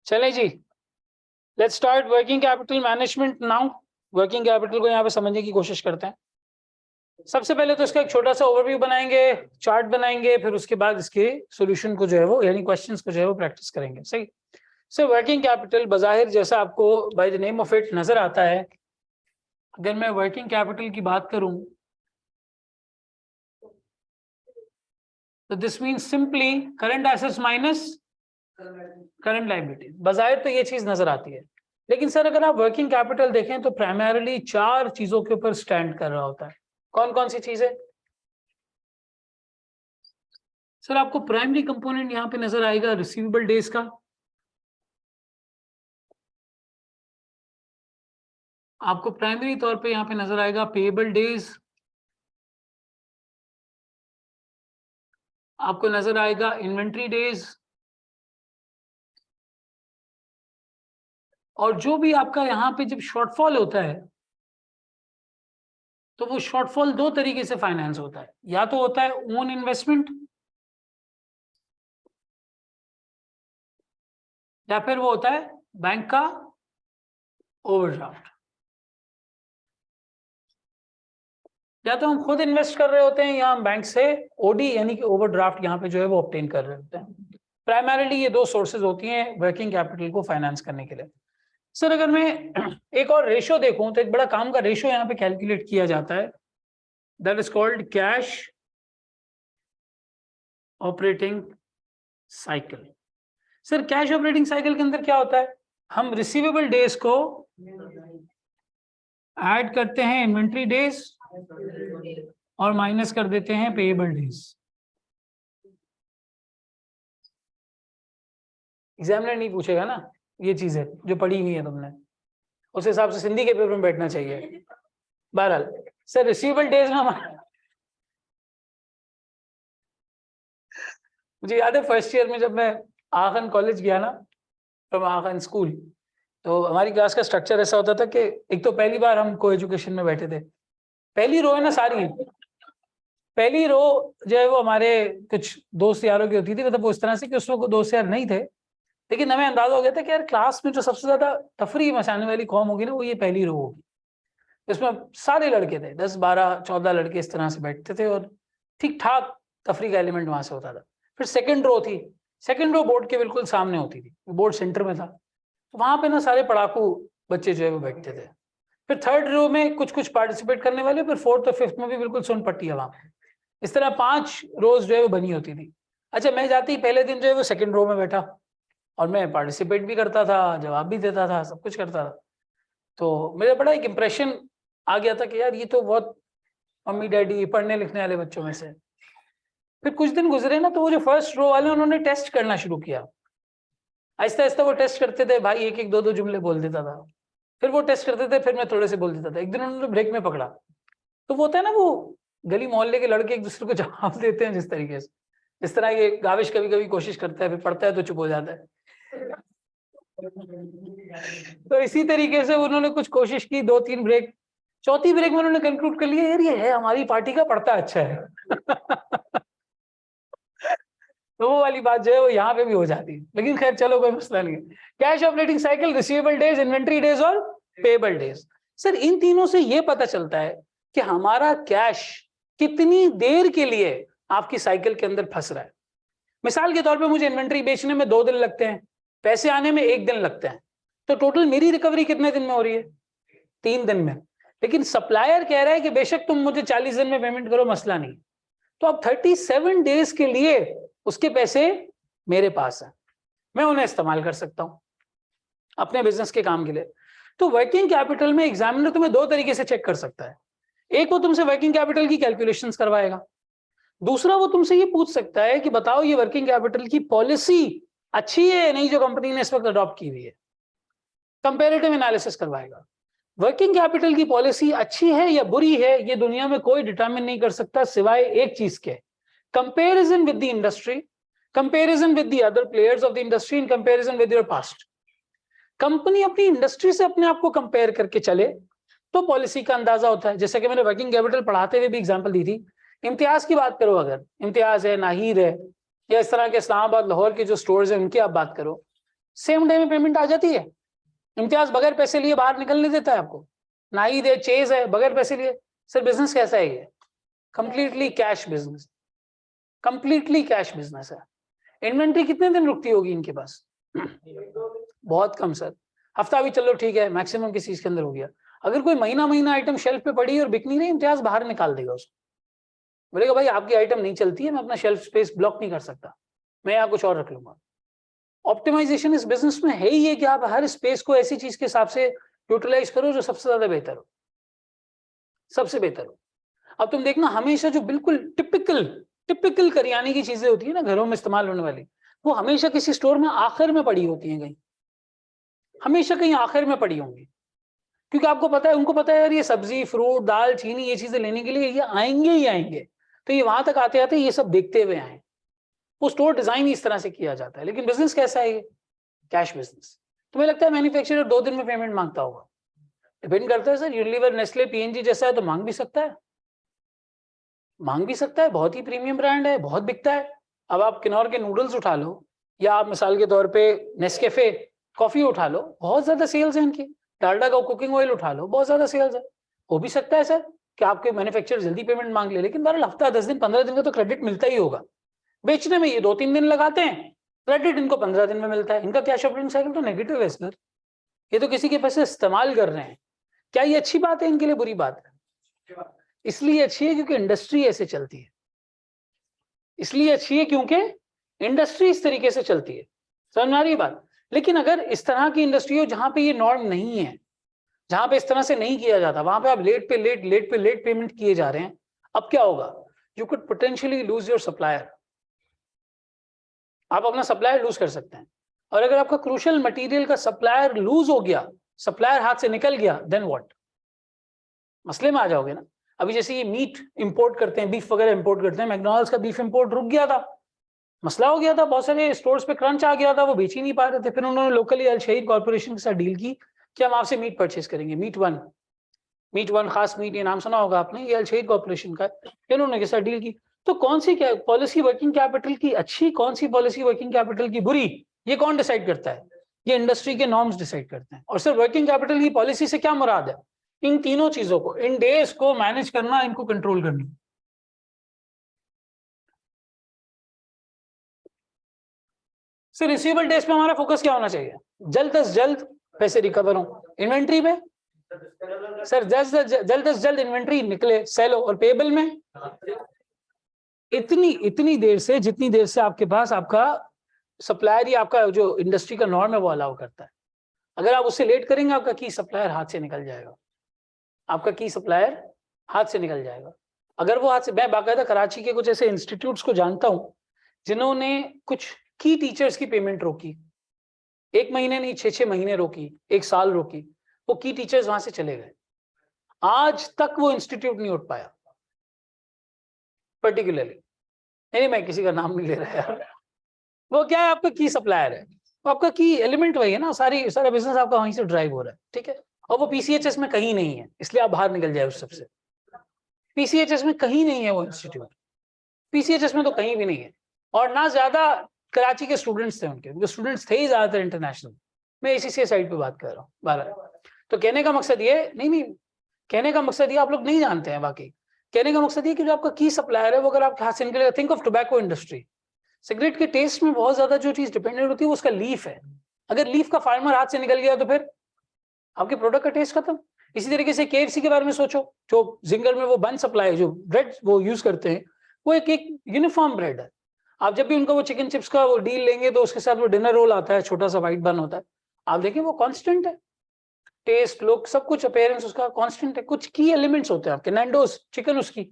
चलें जी, let's start working capital management now. Working capital को यहाँ पे समझने की कोशिश करते हैं। सबसे पहले तो इसका एक छोटा सा ओवरव्यू बनाएंगे, चार्ट बनाएंगे, फिर उसके बाद इसके सॉल्यूशन को जो है वो यानी क्वेश्चंस को जो है वो प्रैक्टिस करेंगे। सही। सो वर्किंग कैपिटल बज़ाहिर जैसा आपको by the name of it नजर आता है। अगर मैं वर्किंग कैपिटल की बात करूं तो this means simply current assets minus current liability. बज़ाहिर तो ये चीज नजर आती है, लेकिन सर अगर आप वर्किंग कैपिटल देखें तो प्राइमरीली 4 चीजों के ऊपर स्टैंड कर रहा होता है। कौन कौन सी चीजें? सर आपको प्राइमरी कंपोनेंट यहां पे नजर आएगा रिसीवेबल डेज का, आपको प्राइमरी तौर पे यहां पे नजर आएगा पेएबल डेज, आपको नजर आएगा इन्वेंट्री डेज, और जो भी आपका यहाँ पे जब शॉर्टफॉल होता है तो वो शॉर्टफॉल 2 तरीके से फाइनेंस होता है। या तो होता है ओन इन्वेस्टमेंट, या फिर वो होता है बैंक का ओवरड्राफ्ट। या तो हम खुद इन्वेस्ट कर रहे होते हैं या हम बैंक से ओडी यानी कि ओवरड्राफ्ट यहाँ पे जो है वो ऑब्टेन कर रहे होते हैं। प्राइमरीली ये 2 सोर्सेज होती हैं वर्किंग कैपिटल को फाइनेंस करने के लिए। सर अगर मैं एक और रेशो देखूं तो एक बड़ा काम का रेशो यहाँ पे कैलकुलेट किया जाता है, that is called cash operating cycle. Sir cash operating cycle के अंदर क्या होता है? हम रिसीवेबल डेज को ऐड करते हैं इन्वेंट्री डेज और माइनस कर देते हैं पेएबल डेज। एग्जामिनर नहीं पूछेगा ना ये चीजें जो पढ़ी हुई है तुमने, उस हिसाब से सिंधी के पेपर में बैठना चाहिए। बहरहाल सर रिसीवेबल डेज में मुझे याद है फर्स्ट ईयर में जब मैं आखन कॉलेज गया ना, फ्रॉम आखन स्कूल, तो हमारी क्लास का स्ट्रक्चर ऐसा होता था कि एक तो पहली बार हम को एजुकेशन में बैठे थे। पहली रो है ना सारी, पहली रो जो है वो हमारे कुछ दोस्त यारों की होती थी, मतलब वो इस तरह से कि उसमें कोई दोस्त यार नहीं थे, लेकिन हमें अंदाजा हो गया था कि यार क्लास में जो सबसे ज्यादा तफरी मचाने वाली कौम होगी ना वो ये पहली रो होगी। इसमें सारे लड़के थे, 10 12 14 लड़के इस तरह से बैठते थे और ठीक ठाक तफरी का एलिमेंट वहां से होता था। फिर सेकंड रो थी, सेकंड रो बोर्ड के बिल्कुल सामने होती थी, बोर्ड सेंटर में था, तो वहां पे ना सारे पढ़ाकू बच्चे जो है वो बैठते थे। फिर थर्ड रो में कुछ कुछ पार्टिसिपेट करने वाले, फिर फोर्थ और फिफ्थ में भी बिल्कुल सुन पट्टी है वहां पे। इस तरह 5 रोज जो है वो बनी होती थी। अच्छा मैं जाती ही पहले दिन जो है वो सेकंड रो में बैठा और मैं पार्टिसिपेट भी करता था, जवाब भी देता था, सब कुछ करता था। तो मेरा बड़ा एक इम्प्रेशन आ गया था कि यार ये तो बहुत मम्मी डैडी पढ़ने लिखने वाले बच्चों में से। फिर कुछ दिन गुजरे ना तो वो जो फर्स्ट रो वाले उन्होंने टेस्ट करना शुरू किया। आहिस्ता आहिस्ता वो टेस्ट करते थे, भाई एक एक दो दो जुमले बोल देता था, फिर वो टेस्ट करते थे, फिर मैं थोड़े से बोल देता था। एक दिन उन्होंने ब्रेक में पकड़ा, तो वो होता है ना वो गली मोहल्ले के लड़के एक दूसरे को जवाब देते हैं जिस तरीके से, इस तरह ये गाविश कभी कभी कोशिश करता है, फिर पढ़ता है तो चुप हो जाता है। तो इसी तरीके से उन्होंने कुछ कोशिश की, 2-3 ब्रेक, चौथी ब्रेक में उन्होंने कंक्लूड कर लिया यार ये है हमारी पार्टी का, पढ़ता अच्छा है। तो वो वाली बात जो है वो यहाँ पे भी हो जाती है, लेकिन खैर चलो कोई मसला नहीं है। Cash operating cycle, receivable days, inventory days और पेएबल डेज। सर इन तीनों से ये पता चलता है कि हमारा कैश कितनी देर के लिए आपकी साइकिल के अंदर फंस रहा है। मिसाल के तौर पे मुझे इन्वेंट्री बेचने में 2 दिन लगते हैं, पैसे आने में 1 दिन लगते हैं, तो टोटल मेरी रिकवरी कितने दिन में हो रही है? 3 दिन में। लेकिन सप्लायर कह रहा है कि बेशक तुम मुझे 40 दिन में पेमेंट करो, मसला नहीं। तो अब 37 डेज के लिए उसके पैसे मेरे पास है, मैं उन्हें इस्तेमाल कर सकता हूं अपने बिजनेस के काम के लिए। तो वर्किंग कैपिटल में एग्जामिनर तुम्हें 2 तरीके से चेक कर सकता है। एक वो तुमसे वर्किंग कैपिटल की कैलकुलेशंस करवाएगा, दूसरा वो तुमसे ये पूछ सकता है कि बताओ ये वर्किंग कैपिटल की पॉलिसी अच्छी है या नहीं जो कंपनी ने इस वक्त अडॉप्ट की हुई है। कंपेरेटिव एनालिसिस करवाएगा। वर्किंग कैपिटल की पॉलिसी अच्छी है या बुरी है ये दुनिया में कोई डिटरमिन नहीं कर सकता सिवाय एक चीज के, comparison with the industry, comparison with the other players of the industry, in comparison with your past. Company अपनी इंडस्ट्री से अपने आप को कंपेयर करके चले तो पॉलिसी का अंदाजा होता है। जैसे कि मैंने वर्किंग कैपिटल पढ़ाते हुए भी एग्जांपल दी थी, इम्तियाज की बात करो, अगर इम्तियाज है, नाहिर है, या इस तरह के इस्लामाबाद लाहौर के जो स्टोर्स हैं उनकी आप बात करो, सेम डे में पेमेंट आ जाती है। इम्तियाज बगैर पैसे लिए बाहर निकलने देता है आपको? नाइद है, चेज है, बगैर पैसे लिए। सर बिजनेस कैसा है ये? Completely cash business, completely cash business है। इन्वेंट्री कितने दिन रुकती होगी इनके पास? बहुत कम सर, हफ्ता भी चलो ठीक है, मैक्सिमम किसी चीज के अंदर हो गया। अगर कोई महीना आइटम शेल्फ पे पड़ी और बिक नहीं रही, इम्तियाज बाहर निकाल देगा उसको, बोलेगा भाई आपकी आइटम नहीं चलती है, मैं अपना शेल्फ स्पेस ब्लॉक नहीं कर सकता, मैं यहाँ कुछ और रख लूंगा। ऑप्टिमाइजेशन इस बिजनेस में है ही ये कि आप हर स्पेस को ऐसी चीज के हिसाब से यूटिलाइज करो जो सबसे ज्यादा बेहतर हो, सबसे बेहतर हो। अब तुम देखना, हमेशा जो बिल्कुल टिपिकल करियाने की चीजें होती है ना घरों में इस्तेमाल होने वाली, वो हमेशा किसी स्टोर में आखिर में पड़ी होती हैं, कहीं हमेशा कहीं आखिर में पड़ी होंगी, क्योंकि आपको पता है, उनको पता है यार ये सब्जी फ्रूट दाल चीनी ये चीजें लेने के लिए ये आएंगे ही आएंगे, तो ये वहां तक आते आते ये सब देखते हुए आए। वो स्टोर डिजाइन इस तरह से किया जाता है। लेकिन बिजनेस कैसा है? ये कैश बिजनेस। तुम्हें लगता है मैन्युफैक्चरर 2 दिन में पेमेंट मांगता होगा? डिपेंड करता है सर, यूनिलीवर नेस्ले पीएनजी जैसा है तो मांग भी सकता है, मांग भी सकता है, बहुत ही प्रीमियम ब्रांड है, बहुत बिकता है। अब आप किन्नौर के नूडल्स उठा लो, या आप मिसाल के तौर पे नेस्कैफे कॉफी उठा लो, बहुत ज्यादा सेल्स है इनकी। डालडा का कुकिंग ऑयल उठा लो, बहुत ज्यादा सेल्स है। हो भी सकता है सर कि आपके मैन्युफैक्चरर जल्दी पेमेंट मांग ले, लेकिन बहरहाल हफ्ता 10 दिन 15 दिन का तो क्रेडिट मिलता ही होगा। बेचने में ये 2-3 दिन लगाते हैं, क्रेडिट इनको 15 दिन में मिलता है। इनका कैश ऑपरेटिंग साइकिल तो नेगेटिव है सर, ये तो किसी के पैसे इस्तेमाल कर रहे हैं। क्या ये अच्छी बात है इनके लिए? बुरी बात है। इसलिए अच्छी है क्योंकि इंडस्ट्री ऐसे चलती है, इसलिए अच्छी है क्योंकि इंडस्ट्री इस तरीके से चलती है। समझ में आ रही है बात? लेकिन अगर इस तरह की इंडस्ट्री हो जहां पे ये नॉर्म नहीं है, जहां पे इस तरह से नहीं किया जाता, वहां पे आप लेट पे लेट पेमेंट किए जा रहे हैं, अब क्या होगा? You could potentially lose your supplier, आप अपना सप्लायर लूज कर सकते हैं। और अगर आपका क्रूशियल मटेरियल का सप्लायर लूज हो गया, सप्लायर हाथ से निकल गया, देन व्हाट? मसले में आ जाओगे ना। अभी जैसे ये मीट इंपोर्ट करते हैं, बीफ वगैरह इंपोर्ट करते हैं, मैकडॉनल्ड्स का बीफ इंपोर्ट रुक गया था, मसला हो गया था, बहुत सारे स्टोर्स पे क्रंच आ गया था, वो बेच ही नहीं पा रहे थे। फिर उन्होंने लोकली अल शहीद कॉर्पोरेशन के साथ डील की कि हम आपसे मीट परचेज करेंगे, मीट वन खास मीट, ये नाम सुना होगा आपने, ये अल शहीद कॉर्पोरेशन का, इन्होंने के साथ डील की। तो कौन सी क्या पॉलिसी वर्किंग कैपिटल की अच्छी, कौन सी पॉलिसी वर्किंग कैपिटल की बुरी, ये कौन डिसाइड करता है? ये इंडस्ट्री के नॉर्म्स डिसाइड करते हैं। और सिर्फ वर्किंग कैपिटल की पॉलिसी से क्या मुराद है? इन तीनों चीजों को, इन डेज को मैनेज करना, इनको कंट्रोल करना। सर रिसीवेबल डेज पे हमारा फोकस क्या होना चाहिए? जल्द से जल्द पैसे रिकवर हो। इन्वेंट्री में सर जल्द से जल्द इन्वेंट्री निकले, सेल हो। और पेबल में इतनी देर से, जितनी देर से आपके पास आपका सप्लायर या आपका जो इंडस्ट्री का नॉर्म है वो अलाउ करता है। अगर आप उससे लेट करेंगे, आपका की सप्लायर हाथ से निकल जाएगा, आपका की सप्लायर हाथ से निकल जाएगा। अगर वो हाथ से, मैं बाकायदा कराची के कुछ ऐसे इंस्टीट्यूट्स को जानता हूं जिन्होंने कुछ की टीचर्स की पेमेंट रोकी, 1 महीने नहीं 6-6 महीने रोकी, 1 साल रोकी, वो की टीचर्स वहां से चले गए। आज तक वो इंस्टीट्यूट नहीं उठ पाया पर्टिकुलरली। नहीं, मैं किसी का नाम नहीं ले रहा यार। वो क्या है, आपका की सप्लायर है, वो आपका की एलिमेंट वही है ना, सारा बिजनेस आपका वहीं से ड्राइव हो रहा है, ठीक है। और वो पीसीएचएस में कहीं नहीं है, इसलिए आप बाहर निकल जाए उस सबसे। पीसीएचएस में कहीं नहीं है वो इंस्टीट्यूट, पीसीएचएस में तो कहीं भी नहीं है। और ना ज्यादा कराची के स्टूडेंट्स थे उनके, क्योंकि स्टूडेंट्स थे ही ज्यादातर इंटरनेशनल। मैं एसीसी साइड पे बात कर रहा हूँ 12। तो कहने का मकसद ये नहीं, कहने का मकसद ये आप लोग नहीं जानते हैं बाकी। कहने का मकसद ये कि जो आपका की सप्लायर है वो अगर आपके हाथ से निकलेगा, think of tobacco industry. Cigarette के टेस्ट में बहुत ज्यादा जो चीज डिपेंडेंट होती है वो उसका लीफ है। अगर लीफ का फार्मर हाथ से निकल गया तो फिर आपके प्रोडक्ट का टेस्ट खत्म। इसी तरीके से केएफसी के बारे में सोचो, जो जिंगर में वो बन सप्लाई, जो ब्रेड वो यूज करते हैं, वो एक यूनिफॉर्म ब्रेड है। आप जब भी उनका वो चिकन चिप्स का वो डील लेंगे तो उसके साथ वो डिनर रोल आता है, छोटा सा व्हाइट बन होता है, आप देखें वो कांस्टेंट है, टेस्ट लुक सब कुछ अपीयरेंस उसका कांस्टेंट है। कुछ की एलिमेंट्स होते हैं आपके, नैंडोस चिकन उसकी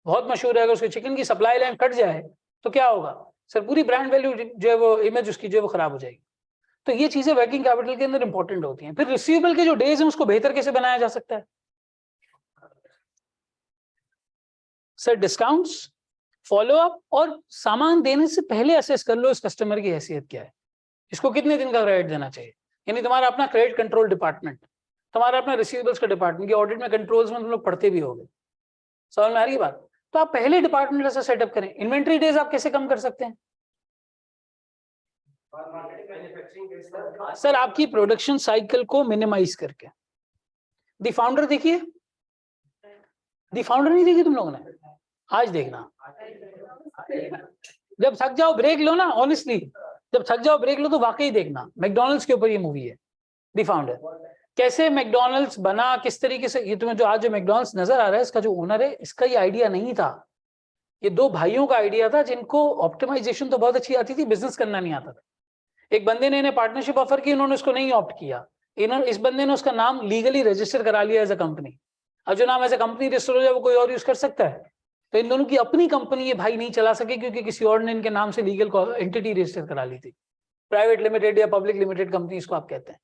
बहुत मशहूर है, अगर उसके चिकन की सप्लाई लाइन कट जाए तो क्या होगा सर? पूरी ब्रांड वैल्यू जो है वो, इमेज उसकी जो है वो खराब हो जाएगी। तो ये चीजें वर्किंग कैपिटल के अंदर इंपॉर्टेंट होती हैं। फिर रिसीवेबल के जो डेज हैं उसको बेहतर कैसे बनाया जा सकता है? सर डिस्काउंट्स, फॉलो अप, और सामान देने से पहले असेस कर लो इस कस्टमर की हैसियत क्या है, इसको कितने दिन का क्रेडिट देना चाहिए। यानी तुम्हारा अपना क्रेडिट कंट्रोल डिपार्टमेंट, तुम्हारा अपना रिसीवेबल्स का डिपार्टमेंट, ऑडिट में कंट्रोल्स में तुम लोग पढ़ते भी होगे, समझ में आ रही है बात? तो आप पहले डिपार्टमेंट ऐसा सेटअप करें। इन्वेंट्री डेज आप कैसे कम कर सकते हैं? सर आपकी प्रोडक्शन साइकिल को मिनिमाइज करके। द फाउंडर देखिए, द फाउंडर नहीं देखी तुम लोगों ने? आज देखना, जब थक जाओ ब्रेक लो ना, ऑनेस्टली जब थक जाओ ब्रेक लो तो वाकई देखना। मैकडॉनल्ड्स के ऊपर ये मूवी है, द फाउंडर। कैसे मैकडॉनल्ड्स बना, किस तरीके से। ये तुम्हें जो आज जो मैकडॉनल्ड्स नजर आ रहा है, इसका जो ओनर है, इसका ये आइडिया नहीं था, ये दो भाइयों का आइडिया था जिनको ऑप्टिमाइजेशन तो बहुत अच्छी आती थी, बिजनेस करना नहीं आता था। एक बंदे ने इन्हें पार्टनरशिप ऑफर की, उन्होंने उसको नहीं ऑप्ट किया। इस बंदे ने उसका नाम लीगली रजिस्टर करा लिया एज अ कंपनी। अब जो नाम एज अ कंपनी रजिस्टर हो जाए वो कोई और यूज कर सकता है। तो इन दोनों की अपनी कंपनी ये भाई नहीं चला सके क्योंकि किसी और ने इनके नाम से लीगल एंटिटी रजिस्टर करा ली थी। प्राइवेट लिमिटेड या पब्लिक लिमिटेड कंपनी इसको आप कहते हैं।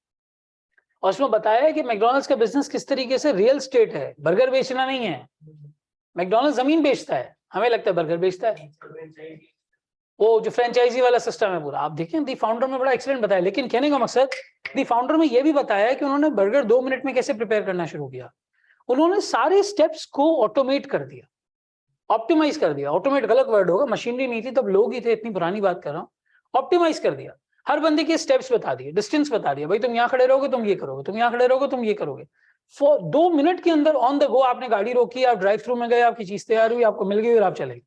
और उसमें बताया है कि मैकडॉनल्ड्स का बिजनेस किस तरीके से रियल स्टेट है, बर्गर बेचना नहीं है। मैकडॉनल्ड्स जमीन बेचता है, हमें लगता है बर्गर बेचता है। वो जो फ्रेंचाइजी वाला सिस्टम है पूरा, आप देखें दी फाउंडर में बड़ा एक्सीलेंट बताया। लेकिन कहने का मकसद, दी फाउंडर में ये भी बताया है कि उन्होंने बर्गर 2 मिनट में कैसे प्रिपेयर करना शुरू किया। उन्होंने सारे स्टेप्स को ऑटोमेट कर दिया, ऑप्टिमाइज कर दिया। ऑटोमेट गलत वर्ड होगा, मशीनरी नहीं थी तब, लोग ही थे, इतनी पुरानी बात कर रहा हूँ। ऑप्टिमाइज कर दिया, हर बंदे के स्टेप्स बता दिए, डिस्टेंस बता दिया, भाई तुम यहाँ खड़े रहोगे तुम ये करोगे, तुम यहाँ खड़े रहोगे तुम ये करोगे। 2 मिनट के अंदर ऑन द गो आपने गाड़ी रोकी, आप ड्राइव थ्रू में गए, आपकी चीज तैयार हुई, आपको मिल गई और आप चले गए।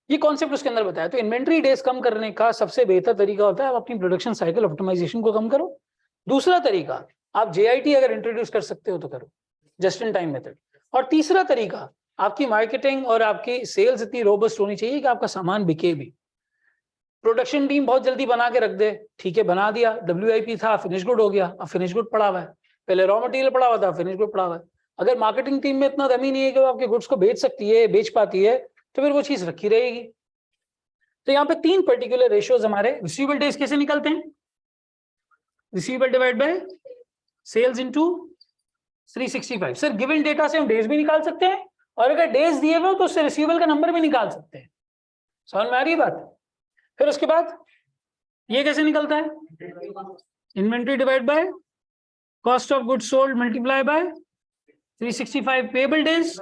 ये कॉन्सेप्ट उसके अंदर बताया। तो इन्वेंट्री डेज कम करने का सबसे बेहतर तरीका होता है आप अपनी प्रोडक्शन साइकिल ऑप्टिमाइजेशन को कम करो। दूसरा तरीका, आप JIT अगर इंट्रोड्यूस कर सकते हो तो करो, जस्ट इन टाइम मेथड। और तीसरा तरीका, आपकी मार्केटिंग और आपकी सेल्स इतनी रोबस्ट होनी चाहिए कि आपका सामान बिके भी। प्रोडक्शन टीम बहुत जल्दी बना के रख दे, ठीक है बना दिया, WIP था, फिनिश गुड हो गया, अब फिनिश गुड पड़ा हुआ है। पहले रॉ मटेरियल पड़ा हुआ था, फिनिश गुड पड़ा हुआ है। अगर मार्केटिंग टीम में इतना दमी नहीं है कि वो आपके गुड्स को बेच सकती है, बेच पाती है, तो फिर वो चीज रखी रहेगी। तो यहाँ पे 3 पर्टिकुलर रेशियोज हमारे। रिसीवेबल डेज कैसे निकलते हैं? Receivable divide by sales into 365। Sir given data से हम डेज भी निकाल सकते हैं, और अगर डेज दिए हुए तो उससे रिसीवेबल का नंबर भी निकाल सकते हैं। समझ में आ रही है बात? फिर उसके बाद ये कैसे निकलता है? Inventory divide by cost of goods sold multiply by 365 payable days.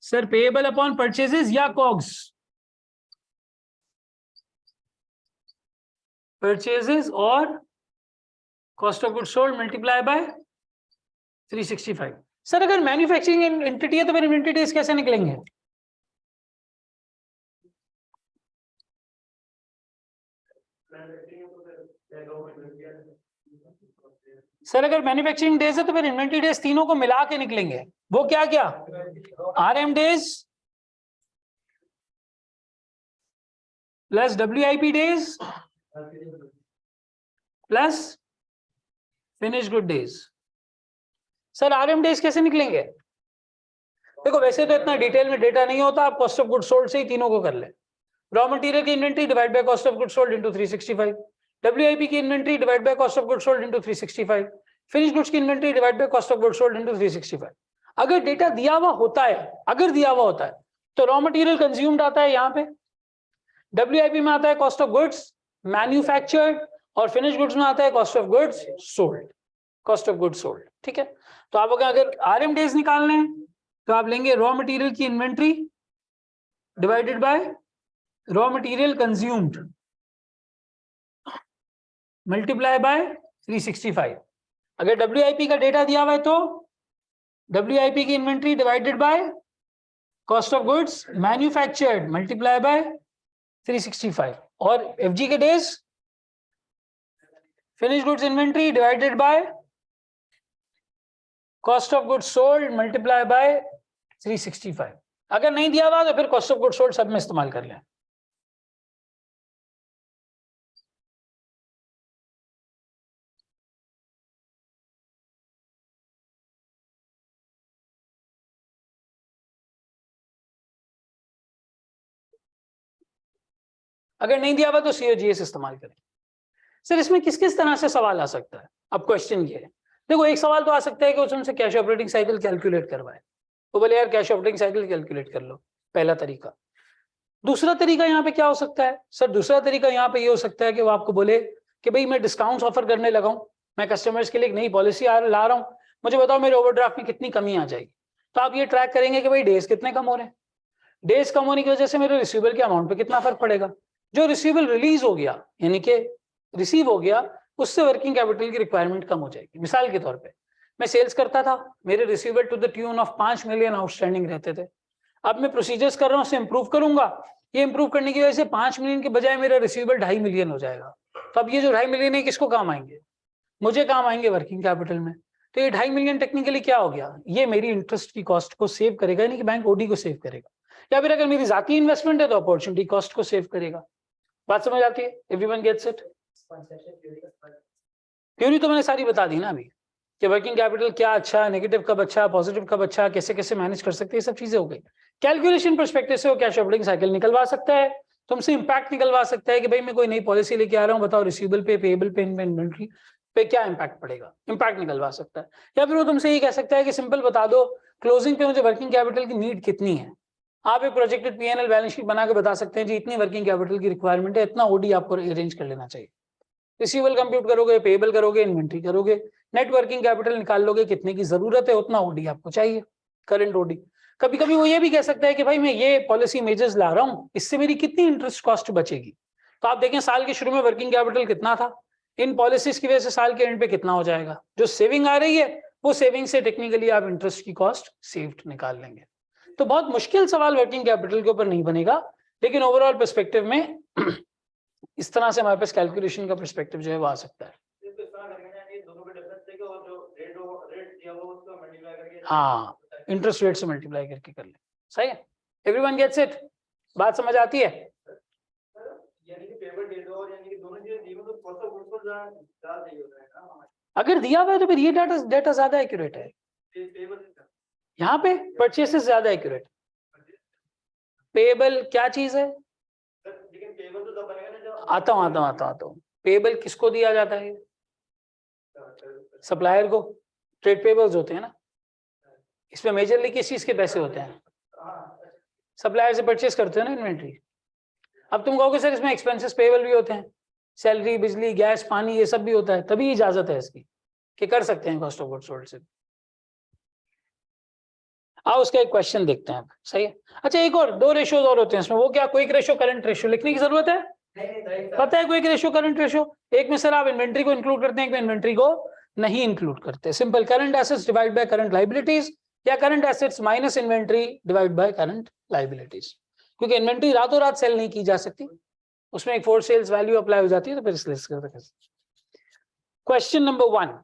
Sir payable upon purchases या कॉग्स? परचेजेस और cost of goods sold multiply by 365। Sir अगर मैन्युफैक्चरिंग एंटिटी है तो फिर इन्वेंट्री डेज कैसे निकलेंगे? सर अगर मैन्युफैक्चरिंग डेज है तो फिर इन्वेंट्री डेज तीनों को मिला के निकलेंगे। वो क्या क्या? RM days plus WIP days plus finish good days. Sir RM days कैसे निकलेंगे? देखो वैसे तो इतना डिटेल में डेटा नहीं होता, आप कॉस्ट ऑफ गुड सोल्ड से ही तीनों को कर ले। रॉ मटेरियल की inventory divide by cost of good sold into 365, WIP की inventory divide by cost of good sold into 365, finish goods की inventory divide by cost of good sold into 365। अगर data दिया हुआ होता है, अगर दिया हुआ होता है तो रॉ मटेरियल कंज्यूम्ड आता है यहाँ पे, WIP में आता है कॉस्ट ऑफ गुड्स मैन्युफैक्चर्ड, और फिनिश गुड्स में आता है cost of goods sold, cost of goods sold. ठीक है, तो आप अगर RM डेज निकालने हैं तो आप लेंगे रॉ मटेरियल की inventory divided by raw material consumed multiply by 365। अगर WIP का डेटा दिया हुआ है तो WIP की inventory divided by cost of goods manufactured multiply by 365, और FG के days finish goods inventory divided by cost of goods sold multiply by 365। अगर नहीं दिया हुआ तो फिर कॉस्ट ऑफ गुड्स सोल्ड सब में इस्तेमाल कर लें। अगर नहीं दिया हुआ तो COGS इस्तेमाल करें। सर इसमें किस किस तरह से सवाल आ सकता है? अब क्वेश्चन ये है, देखो एक सवाल तो आ सकता है कि उसमें कैश ऑपरेटिंग साइकिल कैलकुलेट करवाए, तो बोले यार कैश ऑपरेटिंग साइकिल कैलकुलेट कर लो, पहला तरीका। दूसरा तरीका यहाँ पे क्या हो सकता है? सर दूसरा तरीका यहाँ पे ये हो सकता है कि वो आपको बोले कि भाई मैं डिस्काउंट्स ऑफर करने लगा हूँ, मैं कस्टमर्स के लिए एक नई पॉलिसी ला रहा हूँ, मुझे बताओ मेरे ओवरड्राफ्ट में कितनी कमी आ जाएगी। तो आप ये ट्रैक करेंगे कि भाई डेज कितने कम हो रहे हैं, डेज कम होने की वजह से मेरे रिसीवेबल के अमाउंट पे कितना फर्क पड़ेगा। जो रिसीवेबल रिलीज हो गया यानी कि रिसीव हो गया, उससे वर्किंग कैपिटल की रिक्वायरमेंट कम हो जाएगी। मिसाल के तौर पे मैं सेल्स करता था, मेरे receivable to the tune of 5 million outstanding रहते थे। अब मैं प्रोसीजर्स कर रहा हूँ, उसे इंप्रूव करूंगा, ये इंप्रूव करने की वजह से 5 मिलियन के बजाय मेरा रिसीवेबल 2.5 मिलियन हो जाएगा। तो अब ये जो 2.5 मिलियन है किसको काम आएंगे? मुझे काम आएंगे वर्किंग कैपिटल में। तो ये 2.5 मिलियन टेक्निकली क्या हो गया? ये मेरी इंटरेस्ट की कॉस्ट को सेव करेगा, यानी कि बैंक ओडी को सेव करेगा। या फिर अगर मेरी जाती इन्वेस्टमेंट है तो अपॉर्चुनिटी कॉस्ट को सेव करेगा। बात समझ आती है? Everyone gets it? थ्योरी तो मैंने सारी बता दी ना अभी, कि वर्किंग कैपिटल क्या अच्छा है, नेगेटिव कब अच्छा, पॉजिटिव कब अच्छा, कैसे कैसे मैनेज कर सकते हैं, सब चीजें हो गई। कैलकुलेशन पर्सपेक्टिव से वो कैश ऑपरेटिंग साइकिल निकलवा सकता है, तुमसे इंपैक्ट निकलवा सकता है कि भाई मैं कोई नई पॉलिसी लेके आ रहा हूँ, बताओ रिसीवेबल पे, पेएबल पे, इन्वेंटरी पे क्या इंपैक्ट पड़ेगा, इंपैक्ट निकलवा सकता है। या फिर वो तुमसे ये कह सकता है कि सिंपल बता दो क्लोजिंग पे मुझे वर्किंग कैपिटल की नीड कितनी है। आप एक प्रोजेक्टेड पीएनएल बैलेंस शीट बना के बता सकते हैं जी इतनी वर्किंग कैपिटल की रिक्वायरमेंट है, इतना ओडी आपको अरेंज कर लेना चाहिए। रिसीवेबल कंप्यूट करोगे, पेएबल करोगे, इन्वेंटरी करोगे, नेट वर्किंग कैपिटल निकाल लोगे, कितने की जरूरत है उतना ओडी आपको चाहिए, करंट ओडी। कभी कभी वो ये भी कह सकता है कि भाई मैं ये पॉलिसी मेजर्स ला रहा हूँ, इससे मेरी कितनी इंटरेस्ट कॉस्ट बचेगी। तो आप देखें साल के शुरू में वर्किंग कैपिटल कितना था, इन पॉलिसीज की वजह से साल के एंड पे कितना हो जाएगा। जो सेविंग आ रही है वो सेविंग से टेक्निकली आप इंटरेस्ट की कॉस्ट सेव्ड निकाल लेंगे। तो बहुत मुश्किल सवाल वर्किंग कैपिटल के ऊपर नहीं बनेगा, लेकिन ओवरऑल पर्सपेक्टिव में इस तरह से हमारे पास कैलकुलेशन का पर्सपेक्टिव जो है वो आ सकता है। हाँ, इंटरेस्ट रेट से मल्टीप्लाई करके कर ले, सही है। Everyone gets it? बात समझ आती है? अगर दिया हुआ है तो फिर ये डाटा ज्यादा एक्यूरेट है। यहाँ पे परचेसेस ज्यादा एक्यूरेट। पेएबल क्या चीज है? आता हूँ। पेएबल किसको दिया जाता है? सप्लायर को। ट्रेड पेएबल्स होते हैं ना, इसमें मेजरली किस चीज के पैसे होते हैं? सप्लायर से परचेस करते हैं ना इन्वेंट्री। अब तुम कहोगे सर इसमें एक्सपेंसेस पेएबल भी होते हैं, सैलरी, बिजली, गैस, पानी, ये सब भी होता है, तभी इजाजत है इसकी कि कर सकते हैं कॉस्ट ऑफ गुड्स सोल्ड से। आओ उसका एक क्वेश्चन देखते हैं, सही है। अच्छा एक और दो रेशियोज और होते हैं इसमें, वो क्या? क्विक रेशियो, करंट रेशियो लिखने की जरूरत है? पता है क्विक रेशियो, करंट रेशियो? एक में सर आप इन्वेंट्री को इंक्लूड करते हैं, एक में इन्वेंट्री को नहीं इंक्लूड करते। Simple, current assets divide by current liabilities, या current assets minus inventory divide by current liabilities. क्योंकि इन्वेंट्री रातों रात सेल नहीं की जा सकती, उसमें एक फोर सेल्स वैल्यू अप्लाई हो जाती है, तो फिर इसलिए question number 1,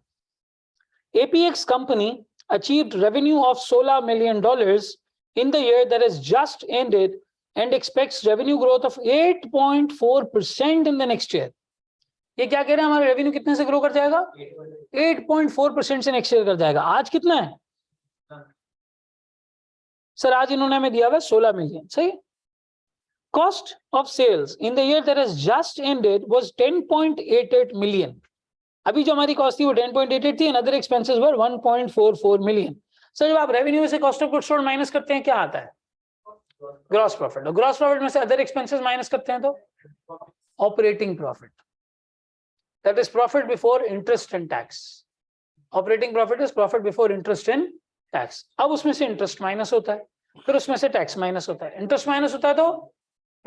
APX company achieved revenue of $16 million in the year that has just ended and expects revenue growth of 8.4% in the next year. ये क्या कह रहे हैं? हमारा रेवेन्यू कितने से ग्रो कर जाएगा? 8.4% से नेक्स्ट ईयर कर जाएगा। आज कितना है सर? आज इन्होंने हमें दिया हुआ 16 मिलियन, सही। Cost of sales in the year that has just ended was 10.88 million. अभी जो हमारी कॉस्ट थी वो 10.88 थी, and other expenses were 1.44 million. Sir जब आप रेवेन्यू से cost of goods sold minus करते हैं क्या आता है? Gross profit. और ग्रॉस प्रॉफिट में से अदर एक्सपेंसेस माइनस करते हैं तो operating profit, that is profit before interest and tax. Operating profit is profit before interest and tax. अब उसमें से इंटरेस्ट माइनस होता है, फिर उसमें से टैक्स माइनस होता है। इंटरेस्ट माइनस होता है तो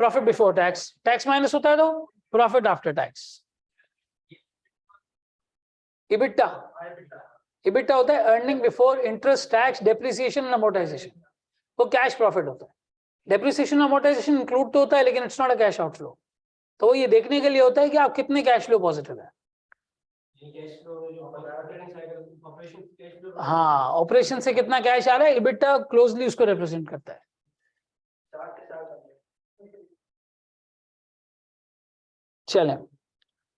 profit before tax, tax minus होता है तो profit after tax. EBITDA, EBITDA होता है earning before interest, tax, depreciation and amortisation. वो कैश प्रॉफिट होता है। डेप्रिसिएशन अमोर्टाइजेशन इंक्लूड तो होता है लेकिन it's not a cash outflow. तो ये देखने के लिए होता है कि आप कितने कैश फ्लो पॉजिटिव है। हाँ, ऑपरेशन से कितना कैश आ रहा है, EBITDA क्लोजली उसको रिप्रेजेंट करता है। चलें,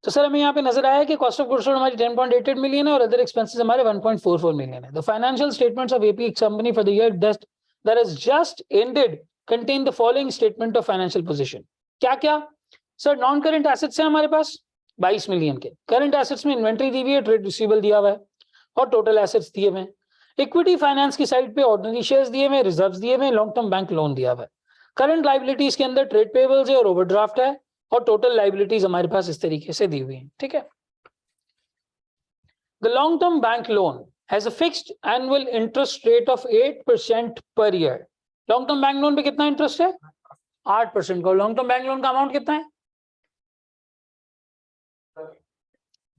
तो सर हमें यहाँ पे नजर आया कि कॉस्ट ऑफ गुड्स सोल्ड हमारी 10.88 मिलियन है और अदर एक्सपेंसेस हमारे 1.44 मिलियन है। The financial statements of APX company for the year that has just ended contain the following statement of financial position. क्या क्या सर? नॉन करंट एसेट्स है हमारे पास 22 million के। करंट एसेट्स में इन्वेंट्री दी हुई है, ट्रेड रिसीवेबल दिया हुआ है और टोटल एसेट्स दिए हुए हैं। इक्विटी फाइनेंस की साइड पे ऑर्डिनरी शेयर्स दिए हुए, रिजर्व्स दिए हुए, लॉन्ग टर्म बैंक लोन दिया हुआ है। करंट लायबिलिटीज के अंदर ट्रेड पेबल्स है और ओवरड्राफ्ट है, और टोटल लायबिलिटीज हमारे पास इस तरीके से दी हुई है, ठीक है। The long term bank loan has a fixed annual interest rate of 8% per year. Long term bank loan पे कितना इंटरेस्ट है? 8% का। लॉन्ग टर्म बैंक लोन का अमाउंट कितना है?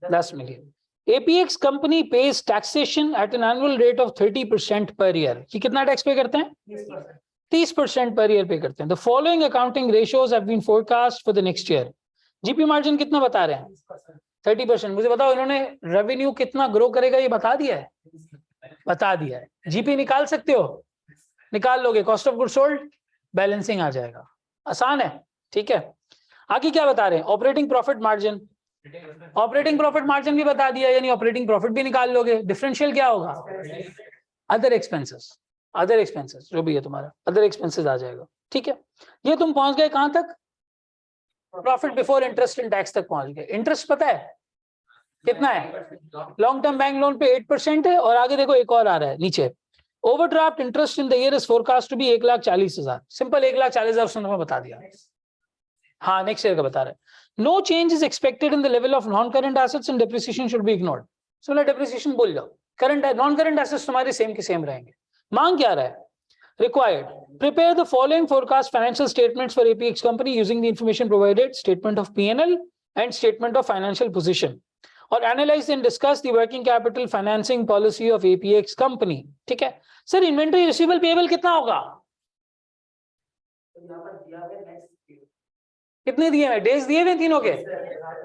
10 million. APX company pays taxation at an annual rate of 30% per year. कि कितना tax पे करते हैं? 30% पर ईयर पे करते हैं। The following accounting ratios have been forecast for the next year. GP margin कितना बता रहे हैं? 30%। मुझे बताओ इन्होंने रेवेन्यू कितना ग्रो करेगा ये बता दिया है? बता दिया है। जीपी निकाल सकते हो? निकाल लोगे। Cost of goods sold, balancing आ जाएगा। आसान है, ठीक है। आगे क्या बता रहे हैं? Operating profit margin. Operating profit margin भी बता दिया, यानी ऑपरेटिंग प्रॉफिट भी निकाल लोगे। डिफरेंशियल क्या होगा? Other expenses. अदर एक्सपेंसेस जो भी है तुम्हारा, अदर एक्सपेंसेस आ जाएगा, ठीक है। ये तुम पहुंच गए कहां तक? Profit before interest and tax तक पहुंच गए। इंटरेस्ट पता है कितना है? लॉन्ग टर्म बैंक लोन पे 8% है, और आगे देखो एक और आ रहा है नीचे। Overdraft interest in the year is forecast to be 1,40,000। Simple 1,40,000 उसने बता दिया। हाँ, नेक्स्ट ईयर का बता रहा है। No change is expected in the level of non current assets and depreciation should be ignored. So depreciation भूल जाओ, करंट नॉन करंट एसेट्स तुम्हारे सेम के सेम रहेंगे। मांग क्या रहा है? Required. Prepare the following forecast financial statements for APX company using the information provided, statement of P&L and statement of financial position. और analyze and discuss the working capital financing policy of APX company. ठीक है sir. Inventory receivable payable कितना होगा? कितने दिए हैं? Days दिए हुए तीनों के?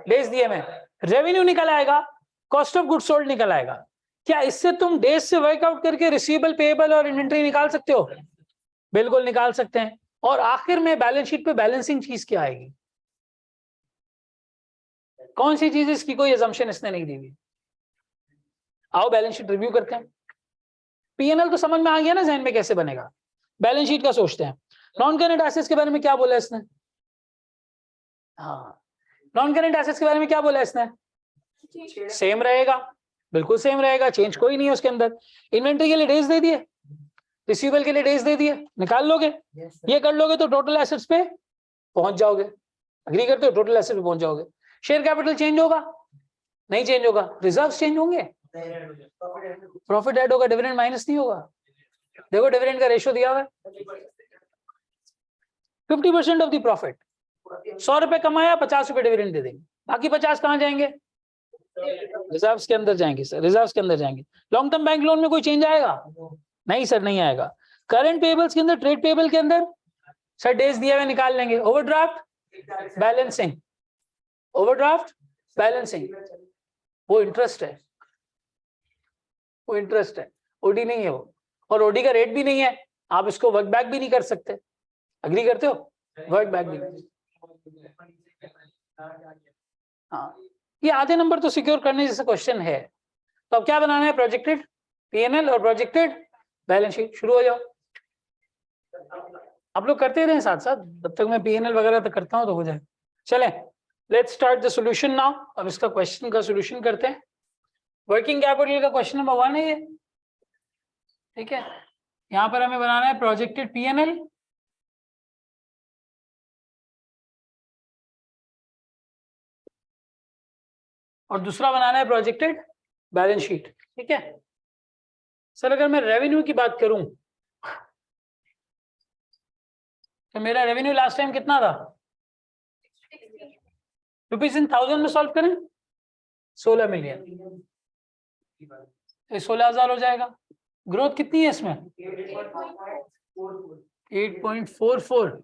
डेज दिए हुए। रेवेन्यू निकल आएगा, कॉस्ट ऑफ गुड्स सोल्ड निकल आएगा। क्या इससे तुम डेज से वर्कआउट करके रिसीवेबल पेएबल और इन्वेंटरी निकाल सकते हो? बिल्कुल निकाल सकते हैं। और आखिर में बैलेंस शीट पे बैलेंसिंग चीज क्या आएगी? कौन सी चीज? इसकी कोई असम्पशन इसने नहीं दी हुई। आओ बैलेंस शीट रिव्यू करते हैं। पीएनएल तो समझ में आ गया ना जहन में कैसे बनेगा। बैलेंस शीट का सोचते हैं। नॉन करंट एसेट्स के बारे में क्या बोला इसने? हाँ, नॉन करंट एसेट्स के बारे में क्या बोला इसने? सेम रहेगा, बिल्कुल सेम रहेगा, चेंज कोई नहीं है उसके अंदर। इन्वेंट्री के लिए डेज दे दिए, रिसीवेबल के लिए डेज दे दिए, निकाल लोगे। ये कर लोगे तो टोटल एसेट्स पे पहुंच जाओगे। अग्री करते हो? टोटल एसेट पे पहुंच जाओगे। शेयर कैपिटल चेंज होगा? नहीं चेंज होगा। रिजर्व्स चेंज होंगे? प्रॉफिट ऐड होगा, डिविडेंड माइनस नहीं होगा। देखो डिविडेंड का रेशियो दिया हुआ है 50% ऑफ द प्रॉफिट। 100 रुपए कमाया, 50 रुपए डिविडेंड दे देंगे, बाकी 50 कहां जाएंगे? रिजर्व्स के अंदर जाएंगे सर, रिजर्व्स के अंदर जाएंगे। लॉन्ग टर्म बैंक लोन में कोई चेंज आएगा? नहीं सर, नहीं आएगा। करंट पेबल्स के अंदर, ट्रेड पेबल के अंदर सर डेज दिए हुए निकाल लेंगे। ओवरड्राफ्ट बैलेंसिंग, ओवरड्राफ्ट बैलेंसिंग, वो इंटरेस्ट है, वो इंटरेस्ट है, ओडी नहीं है वो। और ओडी का रेट भी नहीं है, आप इसको वर्क बैक भी नहीं कर सकते। अग्री करते हो? वर्क बैक भी नहीं। हाँ, ये आधे नंबर तो सिक्योर करने जैसा क्वेश्चन है। तो अब क्या बनाना है? प्रोजेक्टेड पीएनएल और प्रोजेक्टेड बैलेंस शीट। शुरू हो जाओ। आप लोग करते रहे साथ साथ, तब तक मैं पीएनएल वगैरह तो करता हूँ तो हो जाए। चलें, let's start the solution now. अब इसका क्वेश्चन का सॉल्यूशन करते हैं। वर्किंग कैपिटल का क्वेश्चन नंबर 1 है ये, ठीक है। यहाँ पर हमें बनाना है प्रोजेक्टेड पीएनएल और दूसरा बनाना है प्रोजेक्टेड बैलेंस शीट, ठीक है। सर अगर मैं रेवेन्यू की बात करूं तो मेरा रेवेन्यू लास्ट टाइम कितना था? रुपीज इन 1000 में सॉल्व करें, 16 मिलियन, 16,000 हो जाएगा। ग्रोथ कितनी है इसमें? 8.44,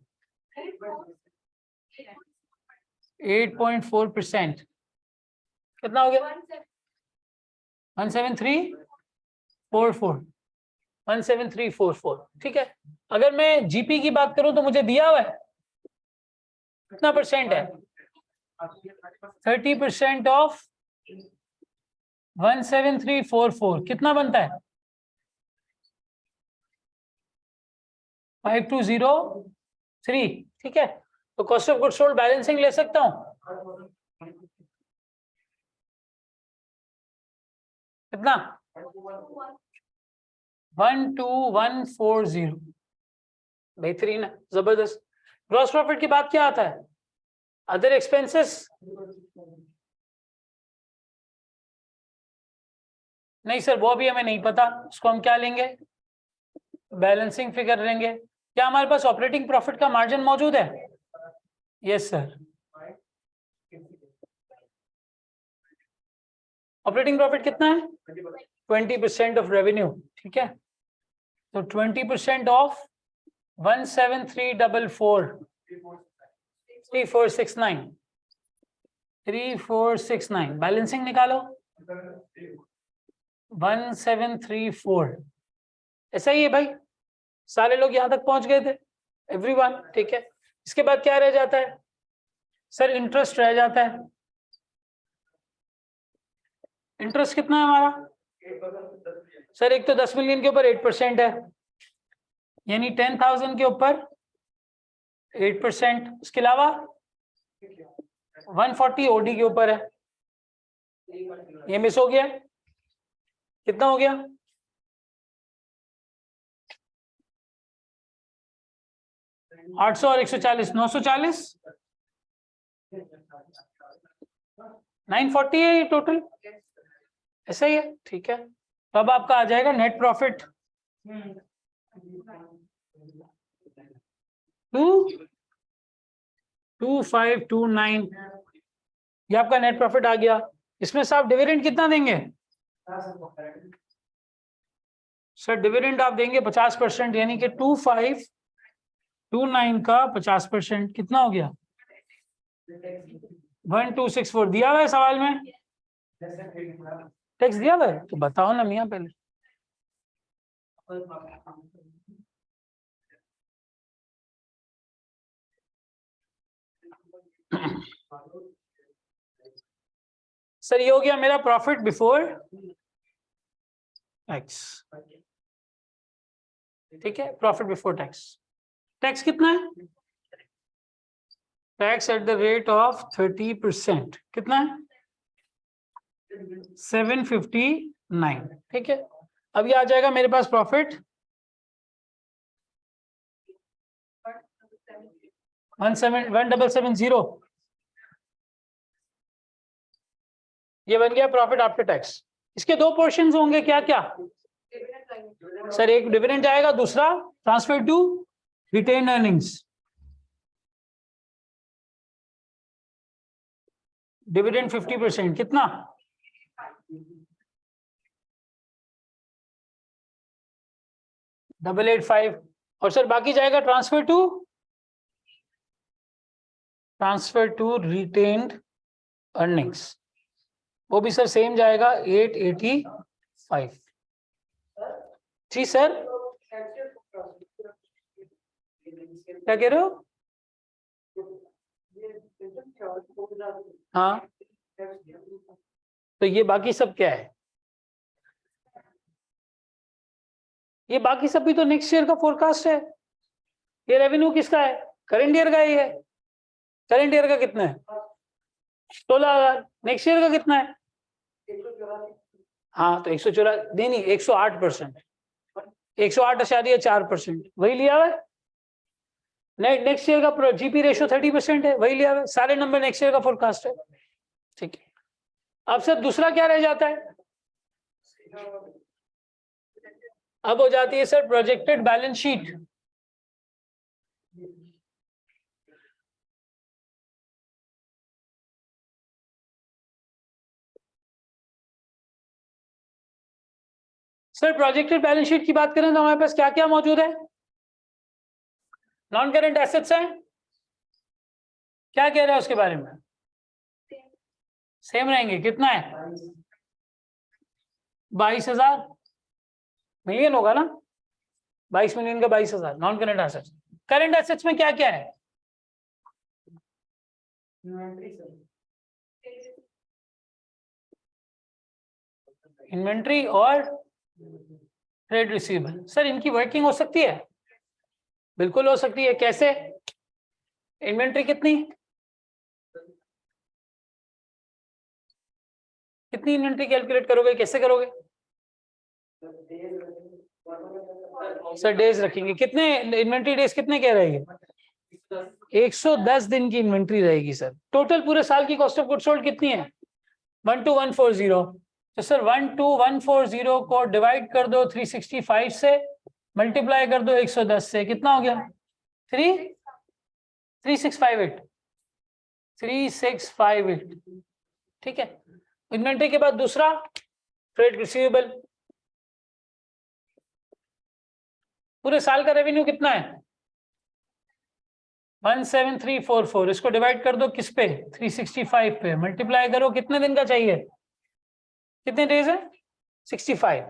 8.4%। कितना हो गया? 17344, 17344, ठीक है। अगर मैं जीपी की बात करूं तो मुझे दिया हुआ है कितना परसेंट है? 30% ऑफ 17344 कितना बनता है? 5203, ठीक है। तो cost of goods sold balancing ले सकता हूं कितना? 12140। बेहतरीन है, जबरदस्त। ग्रॉस प्रॉफिट की बात क्या आता है? अदर एक्सपेंसेस नहीं सर, वो भी हमें नहीं पता, उसको हम क्या लेंगे? बैलेंसिंग फिगर लेंगे। क्या हमारे पास ऑपरेटिंग प्रॉफिट का मार्जिन मौजूद है? Yes sir. ऑपरेटिंग प्रॉफिट कितना है? 20% ऑफ रेवेन्यू, ठीक है। तो 20% ऑफ 17344 3469 बैलेंसिंग निकालो 1734। ऐसा ही है भाई, सारे लोग यहां तक पहुंच गए थे, एवरीवन, ठीक है। इसके बाद क्या रह जाता है सर? इंटरेस्ट रह जाता है। इंटरेस्ट कितना है हमारा सर? एक तो 10 मिलियन के ऊपर 8% है, यानी 10,000 के ऊपर 8%। उसके अलावा 140 ओडी के ऊपर है, ये मिस हो गया। कितना हो गया? 800 और 140 940 940 है ये टोटल, ऐसा ही है, ठीक है। तो अब आपका आ जाएगा नेट प्रॉफिट 2529, ये आपका नेट प्रॉफिट आ गया। इसमें से आप डिविडेंड कितना देंगे सर? डिविडेंड आप देंगे 50%, यानी कि 2529 का 50% कितना हो गया? 1264 दिया हुआ है सवाल में, टैक्स दिया हुआ है तो बताओ ना मियाँ पहले। सर ये हो गया मेरा प्रॉफिट बिफोर टैक्स, ठीक है। प्रॉफिट बिफोर टैक्स, टैक्स कितना है? Tax at the rate of 30%, कितना है? 759, ठीक है। अब ये आ जाएगा मेरे पास प्रॉफिट 1770, ये बन गया प्रॉफिट आफ्टर टैक्स। इसके दो पोर्शंस होंगे, क्या क्या सर? एक डिविडेंड आएगा, दूसरा transfer to retained earnings. Dividend 50%, कितना? 885। और सर बाकी जाएगा ट्रांसफर टू रिटेन्ड अर्निंग्स, वो भी सर सेम जाएगा 885। जी सर, क्या कह रहे हो? हाँ, तो ये बाकी सब क्या है? ये बाकी सब भी तो नेक्स्ट ईयर का फोरकास्ट है। ये रेवेन्यू किसका है? करंट ईयर का ही है। करंट ईयर का कितना है? 16,000। नेक्स्ट ईयर का कितना है? हाँ, तो 184 नहीं 108%, 108.4%, वही लिया हुआ है। नेक्स्ट ईयर का जीपी रेशियो 30% है, वही लिया हुआ है। सारे नंबर नेक्स्ट ईयर का फोरकास्ट है, ठीक है। अब सर दूसरा क्या रह जाता है? अब हो जाती है sir projected balance sheet. Sir projected balance sheet की बात करें तो हमारे पास क्या क्या मौजूद है? नॉन करेंट एसेट्स हैं, क्या कह रहे हैं उसके बारे में? सेम रहेंगे, कितना है? 22,000 मिलियन होगा ना, 22 मिलियन का 22,000 non current assets. Current assets में क्या क्या है? इन्वेंट्री और ट्रेड रिसीवेबल। सर इनकी वर्किंग हो सकती है? बिल्कुल हो सकती है। कैसे? इन्वेंट्री कितनी इन्वेंट्री कैलकुलेट करोगे, कैसे करोगे? सर डेज रखेंगे, कितने इन्वेंट्री डेज कितने कह रहे हैं? 110 दिन की इन्वेंट्री रहेगी सर। टोटल पूरे साल की कॉस्ट ऑफ गुड्स सोल्ड कितनी है? 12,140। तो सर 12,140 को डिवाइड कर दो 365 से, मल्टीप्लाई कर दो 110 से, कितना हो गया? 3658, 3658, ठीक है। इन्वेंट्री के बाद दूसरा ट्रेड रिसीवेबल। पूरे साल का रेवेन्यू कितना है 17344। इसको डिवाइड कर दो किस पे 365 पे, मल्टीप्लाई करो, कितने दिन का चाहिए, कितने डेज है 65,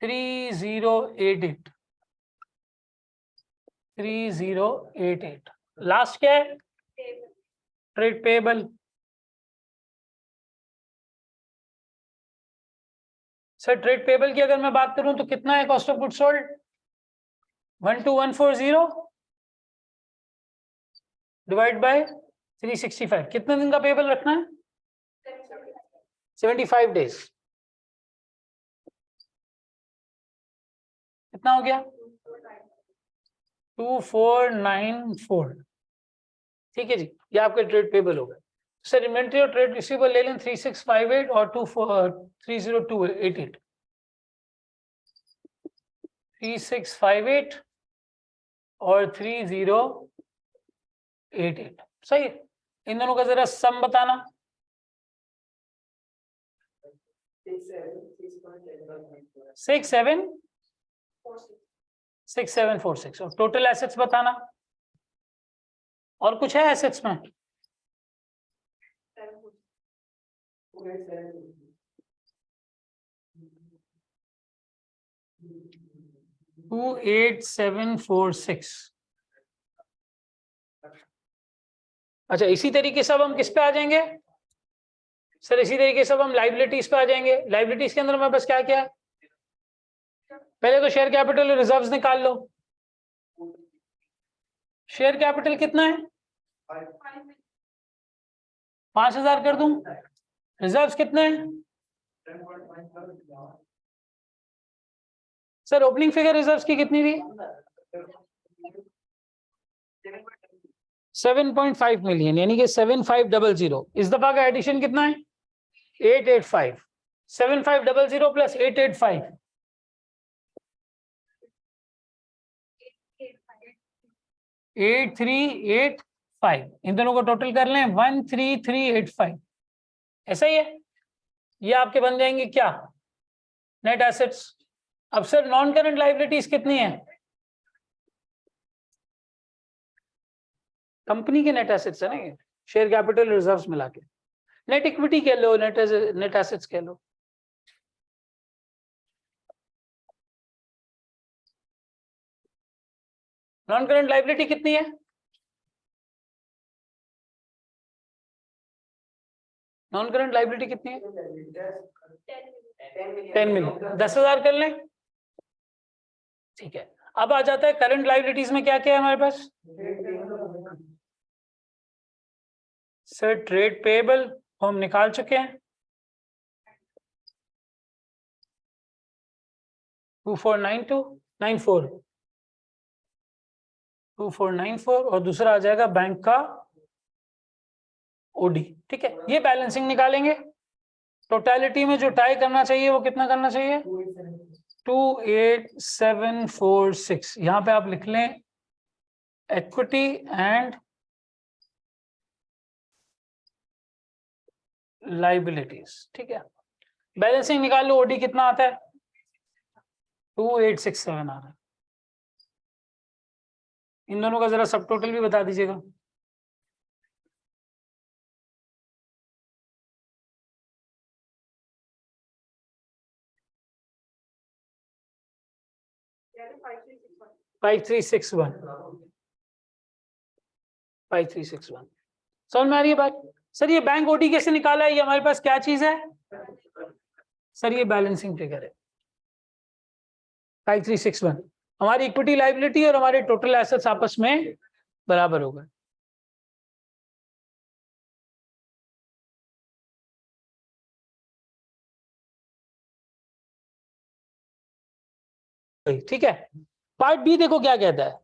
3088 3088। लास्ट क्या है trade payable. Sir trade payable की अगर मैं बात करूं तो कितना है cost of goods sold 12140 divide by 365। कितने दिन का पेएबल रखना है 75 डेज। कितना हो गया 2494। ठीक है जी, ये आपके ट्रेड पेएबल हो गए। सर इन्वेंट्री और ट्रेड रिसीवेबल ले लें 3658 और 30288 3658 और 3088 सही है। इन दोनों का जरा सम बताना 6746 और टोटल एसेट्स बताना। और कुछ है एसेट्स में 28746। अच्छा इसी तरीके से अब हम किस पे आ जाएंगे सर, इसी तरीके से अब हम लाइबिलिटीज पे आ जाएंगे। लाइबिलिटीज के अंदर हमारे पास क्या क्या है, पहले तो शेयर कैपिटल और रिजर्व्स निकाल लो। शेयर कैपिटल कितना है 5000 कर दूं। रिजर्व्स कितने हैं सर, ओपनिंग फिगर रिजर्व्स की कितनी थी 7.5 मिलियन, यानी कि 7500। इस दफा का एडिशन कितना है 885। 7500 प्लस 885 8385। इन दोनों को टोटल कर लें 13385। ऐसा ही है, ये आपके बन जाएंगे क्या नेट एसेट्स। अब सर नॉन करंट लाइबिलिटीज कितनी है, कंपनी के नेट एसेट्स है ना ये, शेयर कैपिटल रिजर्व्स मिला के। नेट इक्विटी कह लो, नेट एसेट्स कह लो। नॉन करंट लाइबिलिटी कितनी है, नॉन करंट लाइबिलिटी कितनी है 10 मिलियन। 10,000 कर लें, ठीक है। अब आ जाता है करंट लाइबिलिटीज में क्या क्या है हमारे पास सर, ट्रेड पेएबल हम निकाल चुके हैं 2494 और दूसरा आ जाएगा बैंक का ओडी। ठीक है, ये बैलेंसिंग निकालेंगे। टोटलिटी में जो टाई करना चाहिए वो कितना करना चाहिए 28746। यहां पे आप लिख लें इक्विटी एंड लाइबिलिटीज। ठीक है, बैलेंसिंग निकाल लो, ओडी कितना आता है 2867 आ रहा है। इन दोनों का जरा सब टोटल भी बता दीजिएगा। Five three six one 5361। समझ में आ रही है बात सर। ये बैंक ओडी कैसे निकाला है, ये हमारे पास क्या चीज है सर, ये बैलेंसिंग फिगर है 5361। हमारी इक्विटी लाइबिलिटी और हमारे टोटल एसेट्स आपस में बराबर हो गए। ठीक है, पार्ट बी देखो क्या कहता है।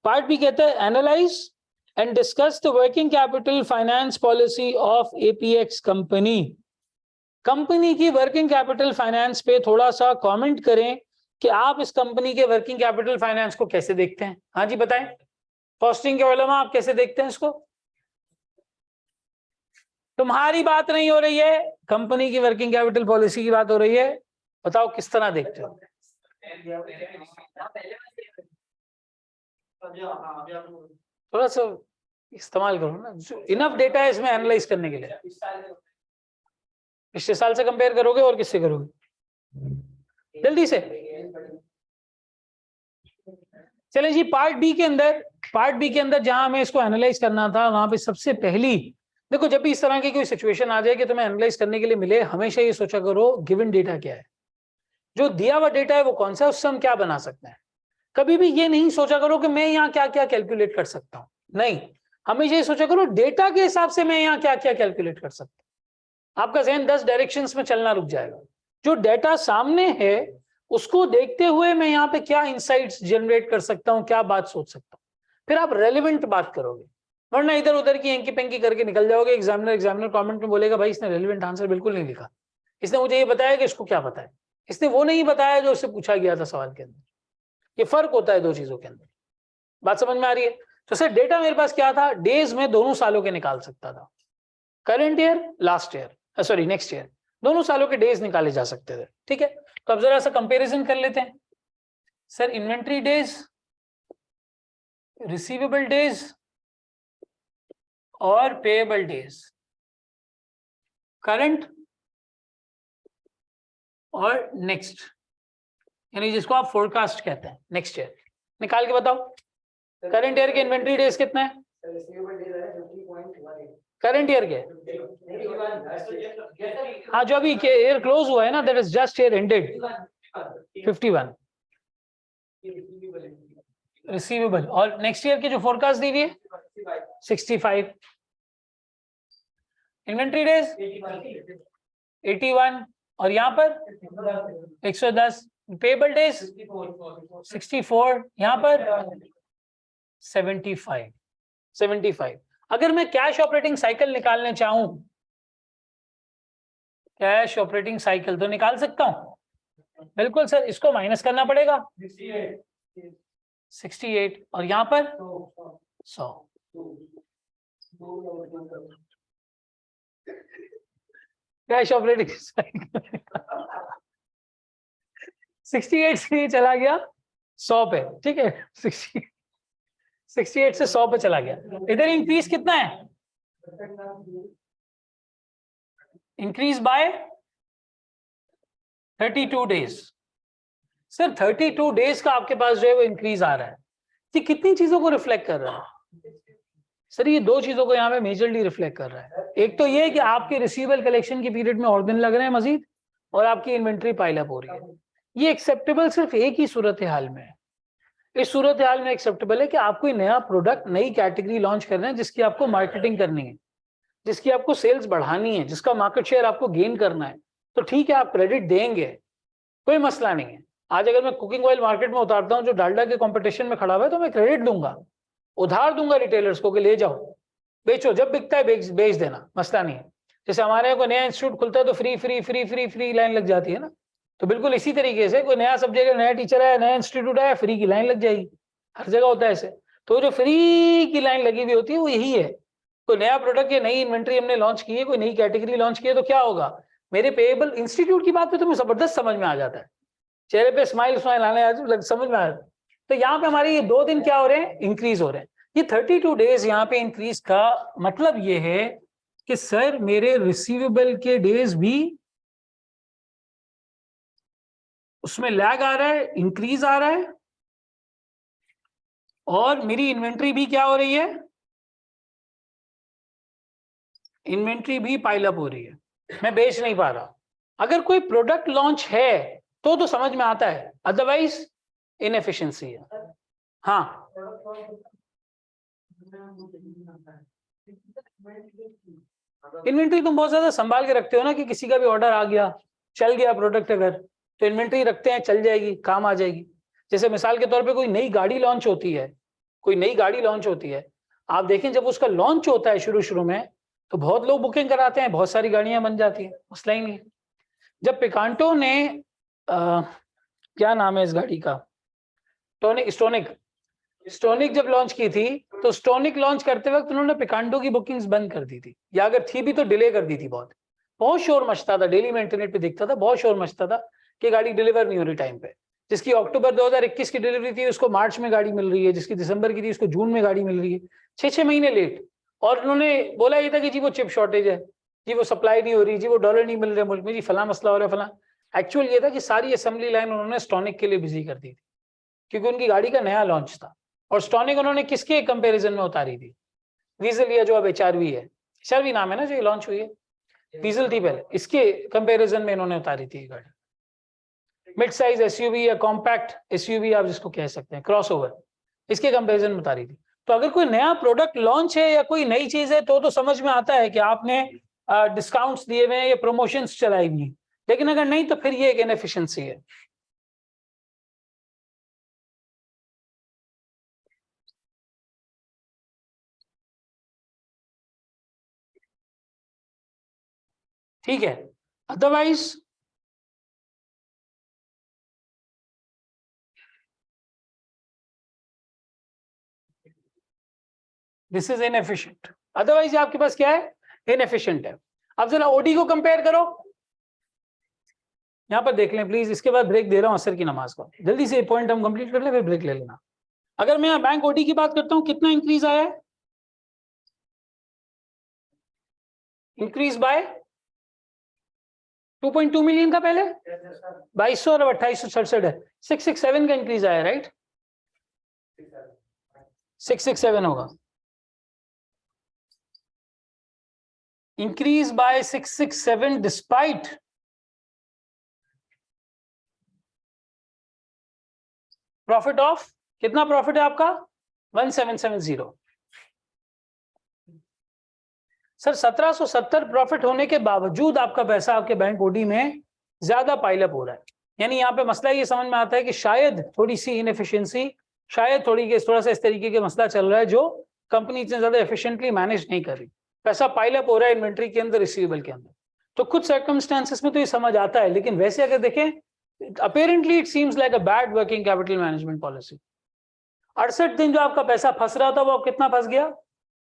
पार्ट बी कहता है analyse and discuss the working capital finance policy of APX company. Company की वर्किंग कैपिटल फाइनेंस पे थोड़ा सा कमेंट करें कि आप इस कंपनी के वर्किंग कैपिटल फाइनेंस को कैसे देखते हैं। हाँ जी बताएं, कॉस्टिंग के अलावा आप कैसे देखते हैं इसको। तुम्हारी बात नहीं हो रही है, कंपनी की वर्किंग कैपिटल पॉलिसी की बात हो रही है। बताओ किस तरह देखते हो? थोड़ा सा इस्तेमाल करो ना, इनफ डेटा है इसमें एनालाइज करने के लिए। पिछले साल से कंपेयर करोगे और किससे करोगे जल्दी से? चले जी, पार्ट बी के अंदर जहां हमें इसको एनालाइज करना था, वहां पे सबसे पहली देखो, जब भी इस तरह की कोई सिचुएशन आ जाए कि तुम्हें एनालाइज करने के लिए मिले, हमेशा ये सोचा करो गिवन डेटा क्या है, जो दिया हुआ डेटा है वो कौन सा है, उससे हम क्या बना सकते हैं। कभी भी ये नहीं सोचा करो कि मैं यहाँ क्या क्या कैलकुलेट कर सकता हूँ, नहीं, हमेशा ये सोचा करो डेटा के हिसाब से मैं यहाँ क्या क्या कैलकुलेट कर सकता हूँ। आपका जहन 10 डायरेक्शंस में चलना रुक जाएगा। जो डेटा सामने है उसको देखते हुए मैं यहाँ पे क्या इंसाइट्स जनरेट कर सकता हूँ, क्या बात सोच सकता हूँ, फिर आप रेलिवेंट बात करोगे। वरना इधर उधर की एंकी पेंकी करके निकल जाओगे। एग्जामिनर कमेंट में बोलेगा भाई इसने रेलिवेंट आंसर बिल्कुल नहीं लिखा, इसने मुझे ये बताया कि इसको क्या पता है, इसने वो नहीं बताया जो उससे पूछा गया था सवाल के अंदर। ये फर्क होता है दो चीजों के अंदर। बात समझ में आ रही है? तो सर डेटा मेरे पास क्या था, डेज में दोनों सालों के निकाल सकता था, current year, last year, sorry next year, दोनों सालों के डेज निकाले जा सकते थे। ठीक है, तो अब जरा सा कंपैरिजन कर लेते हैं। Sir inventory days, receivable days और पेएबल डेज, करंट और नेक्स्ट, यानी जिसको आप फोरकास्ट कहते हैं, नेक्स्ट ईयर निकाल के बताओ। करंट ईयर के इन्वेंट्री डेज कितने हैं? करंट ईयर के, हाँ जो अभी ईयर क्लोज हुआ है ना, that is just year ended, 51 receivable, और नेक्स्ट ईयर की जो फोरकास्ट दी हुई है 65। इन्वेंट्री डेज 81 और यहाँ पर 110। पेएबल डेज 64, यहाँ पर 75। अगर मैं कैश ऑपरेटिंग साइकिल निकालने चाहूं, कैश ऑपरेटिंग साइकिल तो निकाल सकता हूं, बिल्कुल सर, इसको माइनस करना पड़ेगा 68 और यहाँ पर 100। कैश ऑपरेटिंग साइकिल 68 से ये चला गया 100 पे, ठीक है, 68 से 100 पे चला गया। इधर इंक्रीज कितना है? Increase by 32 days. Sir 32 days का आपके पास जो है वो इंक्रीज आ रहा है, ये कितनी चीजों को रिफ्लेक्ट कर रहा है? सर ये दो चीजों को यहाँ पे मेजरली रिफ्लेक्ट कर रहा है। एक तो ये कि आपके रिसीवेबल कलेक्शन के पीरियड में और दिन लग रहे हैं मजीद, और आपकी इन्वेंट्री पाइल अप हो रही है। ये एक्सेप्टेबल सिर्फ एक ही सूरत हाल में है। इस सूरत हाल में एक्सेप्टेबल है कि आप कोई नया प्रोडक्ट, नई कैटेगरी लॉन्च कर रहे हैं जिसकी आपको मार्केटिंग करनी है, जिसकी आपको सेल्स बढ़ानी है, जिसका मार्केट शेयर आपको गेन करना है, तो ठीक है आप क्रेडिट देंगे, कोई मसला नहीं है। आज अगर मैं कुकिंग ऑयल मार्केट में उतारता हूँ जो डालडा के कंपटीशन में खड़ा हुआ है, तो मैं क्रेडिट दूंगा, उधार दूंगा रिटेलर्स को कि ले जाओ बेचो, जब बिकता है बेच देना, मसला नहीं है। जैसे हमारे यहाँ कोई नया इंस्टीट्यूट खुलता है तो free free free free free line लग जाती है ना, तो बिल्कुल इसी तरीके से कोई नया सब्जेक्ट, नया टीचर है, नया इंस्टीट्यूट है, फ्री की लाइन लग जाएगी। हर जगह होता है ऐसे। तो जो फ्री की लाइन लगी हुई होती है वो यही है। कोई नया प्रोडक्ट या नई इन्वेंट्री हमने लॉन्च की है, कोई नई कैटेगरी लॉन्च की है, तो क्या होगा, मेरे पेएबल इंस्टीट्यूट की बात पे तुम्हें जबरदस्त समझ में आ जाता है, चेहरे पे स्माइल आने समझ में आ जाता है। तो यहाँ पे हमारे ये 2 दिन क्या हो रहे हैं, इंक्रीज हो रहे हैं। ये 32 डेज यहाँ पे इंक्रीज का मतलब ये है कि सर मेरे रिसीवेबल के डेज भी उसमें लैग आ रहा है, इंक्रीज आ रहा है, और मेरी इन्वेंट्री भी क्या हो रही है, इन्वेंट्री भी पाइल अप हो रही है, मैं बेच नहीं पा रहा। अगर कोई प्रोडक्ट लॉन्च है तो समझ में आता है, अदरवाइज इनएफिशिएंसी है। हाँ इन्वेंट्री तुम बहुत ज्यादा संभाल के रखते हो ना, कि किसी का भी ऑर्डर आ गया, चल गया प्रोडक्ट अगर, तो इन्वेंट्री रखते हैं, चल जाएगी, काम आ जाएगी। जैसे मिसाल के तौर पे कोई नई गाड़ी लॉन्च होती है, कोई नई गाड़ी लॉन्च होती है, आप देखें जब उसका लॉन्च होता है शुरू शुरू में, तो बहुत लोग बुकिंग कराते हैं, बहुत सारी गाड़ियां बन जाती हैं, मसला ही नहीं। जब पिकांटो ने क्या नाम है इस गाड़ी का, स्टोनिक स्टोनिक जब लॉन्च की थी तो स्टोनिक लॉन्च करते वक्त उन्होंने पिकांडो की बुकिंग्स बंद कर दी थी, या अगर थी भी तो डिले कर दी थी। बहुत शोर मचता था, डेली में इंटरनेट पे दिखता था, बहुत शोर मचता था कि गाड़ी डिलीवर नहीं हो रही टाइम पे। जिसकी अक्टूबर 2021 की डिलीवरी थी उसको मार्च में गाड़ी मिल रही है, जिसकी दिसंबर की थी उसको जून में गाड़ी मिल रही है, 6 महीने लेट। और उन्होंने बोला ये था कि जी वो चिप शॉर्टेज है, जी वो सप्लाई नहीं हो रही, जी वो डॉलर नहीं मिल रहे मुल्क में, जी फला मसला हो रहा है फला। एक्चुअल ये था कि सारी असेंबली लाइन उन्होंने स्टोनिक के लिए बिजी कर दी थी, क्योंकि उनकी गाड़ी का नया लॉन्च था। और स्टोनिक उन्होंने किसके कंपैरिजन में उतारी थी? वीजल, या जो अब एचआरवी है, एचआरवी नाम है ना जो लॉन्च हुई है, वीजल थी पहले, इसके कंपैरिजन में इन्होंने उतारी थी गाड़ी। मिड साइज एसयूवी या कॉम्पैक्ट एसयूवी आप जिसको कह सकते हैं, क्रॉसओवर, इसके कंपैरिजन में उतारी थी। तो अगर कोई नया प्रोडक्ट लॉन्च है या कोई नई चीज है तो समझ में आता है कि आपने डिस्काउंट्स दिए हुए हैं या प्रमोशंस चलाई हुई, लेकिन अगर नहीं तो फिर ये एक इनएफिशिएंसी है। ठीक है, otherwise this is inefficient. Otherwise आपके पास क्या है? इनएफिशिएंट है। अब जरा ओडी को कंपेयर करो, यहां पर देख लें प्लीज, इसके बाद ब्रेक दे रहा हूं असर की नमाज को, जल्दी से पॉइंट हम कंप्लीट कर लें फिर ब्रेक ले लेना। अगर मैं बैंक ओडी की बात करता हूं, कितना इंक्रीज आया है? इंक्रीज बाय 2.2 मिलियन का पहले 2200 और 2867 है, 667 का इंक्रीज आया, राइट? 667 होगा, increase by 667 despite profit of, कितना प्रॉफिट है आपका? 1770। सर 1770 प्रॉफिट होने के बावजूद आपका पैसा आपके बैंक ओडी में ज्यादा पाइलअप हो रहा है। यानी यहाँ पे मसला ये समझ में आता है कि शायद थोड़ी सी इनएफिशिएंसी, शायद थोड़ा सा इस तरीके के मसला चल रहा है जो कंपनी इतने ज्यादा एफिशिएंटली मैनेज नहीं कर रही। पैसा पाइलअप हो रहा है इन्वेंट्री के अंदर, रिसीवेबल के अंदर, तो कुछ सर्कमस्टांसेस में तो ये समझ आता है, लेकिन वैसे अगर देखें apparently it seems like a bad working capital management policy. 68 दिन जो आपका पैसा फंस रहा था वो कितना फंस गया?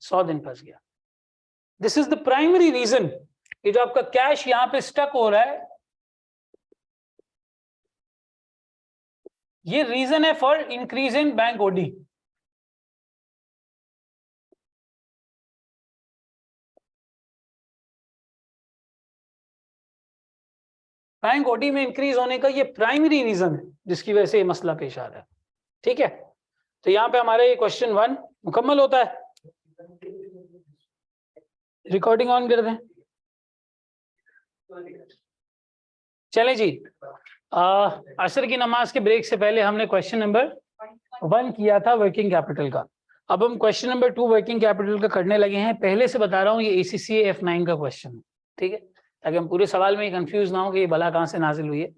100 दिन फंस गया। This is the primary reason कि जो आपका कैश यहां पे स्टक हो रहा है, ये रीजन है for increase in bank OD. Bank OD में इंक्रीज होने का ये प्राइमरी रीजन है जिसकी वजह से ये मसला पेश आ रहा है। ठीक है, तो यहाँ पे हमारे क्वेश्चन 1 मुकम्मल होता है। रिकॉर्डिंग ऑन कर दें। चलें जी, असर की नमाज के ब्रेक से पहले हमने क्वेश्चन नंबर 1 किया था वर्किंग कैपिटल का। अब हम क्वेश्चन नंबर 2 वर्किंग कैपिटल का करने लगे हैं। पहले से बता रहा हूँ ये ACCA F9 का क्वेश्चन है, ठीक है, ताकि हम पूरे सवाल में कंफ्यूज ना हो कि ये भला कहाँ से नाजिल हुई है।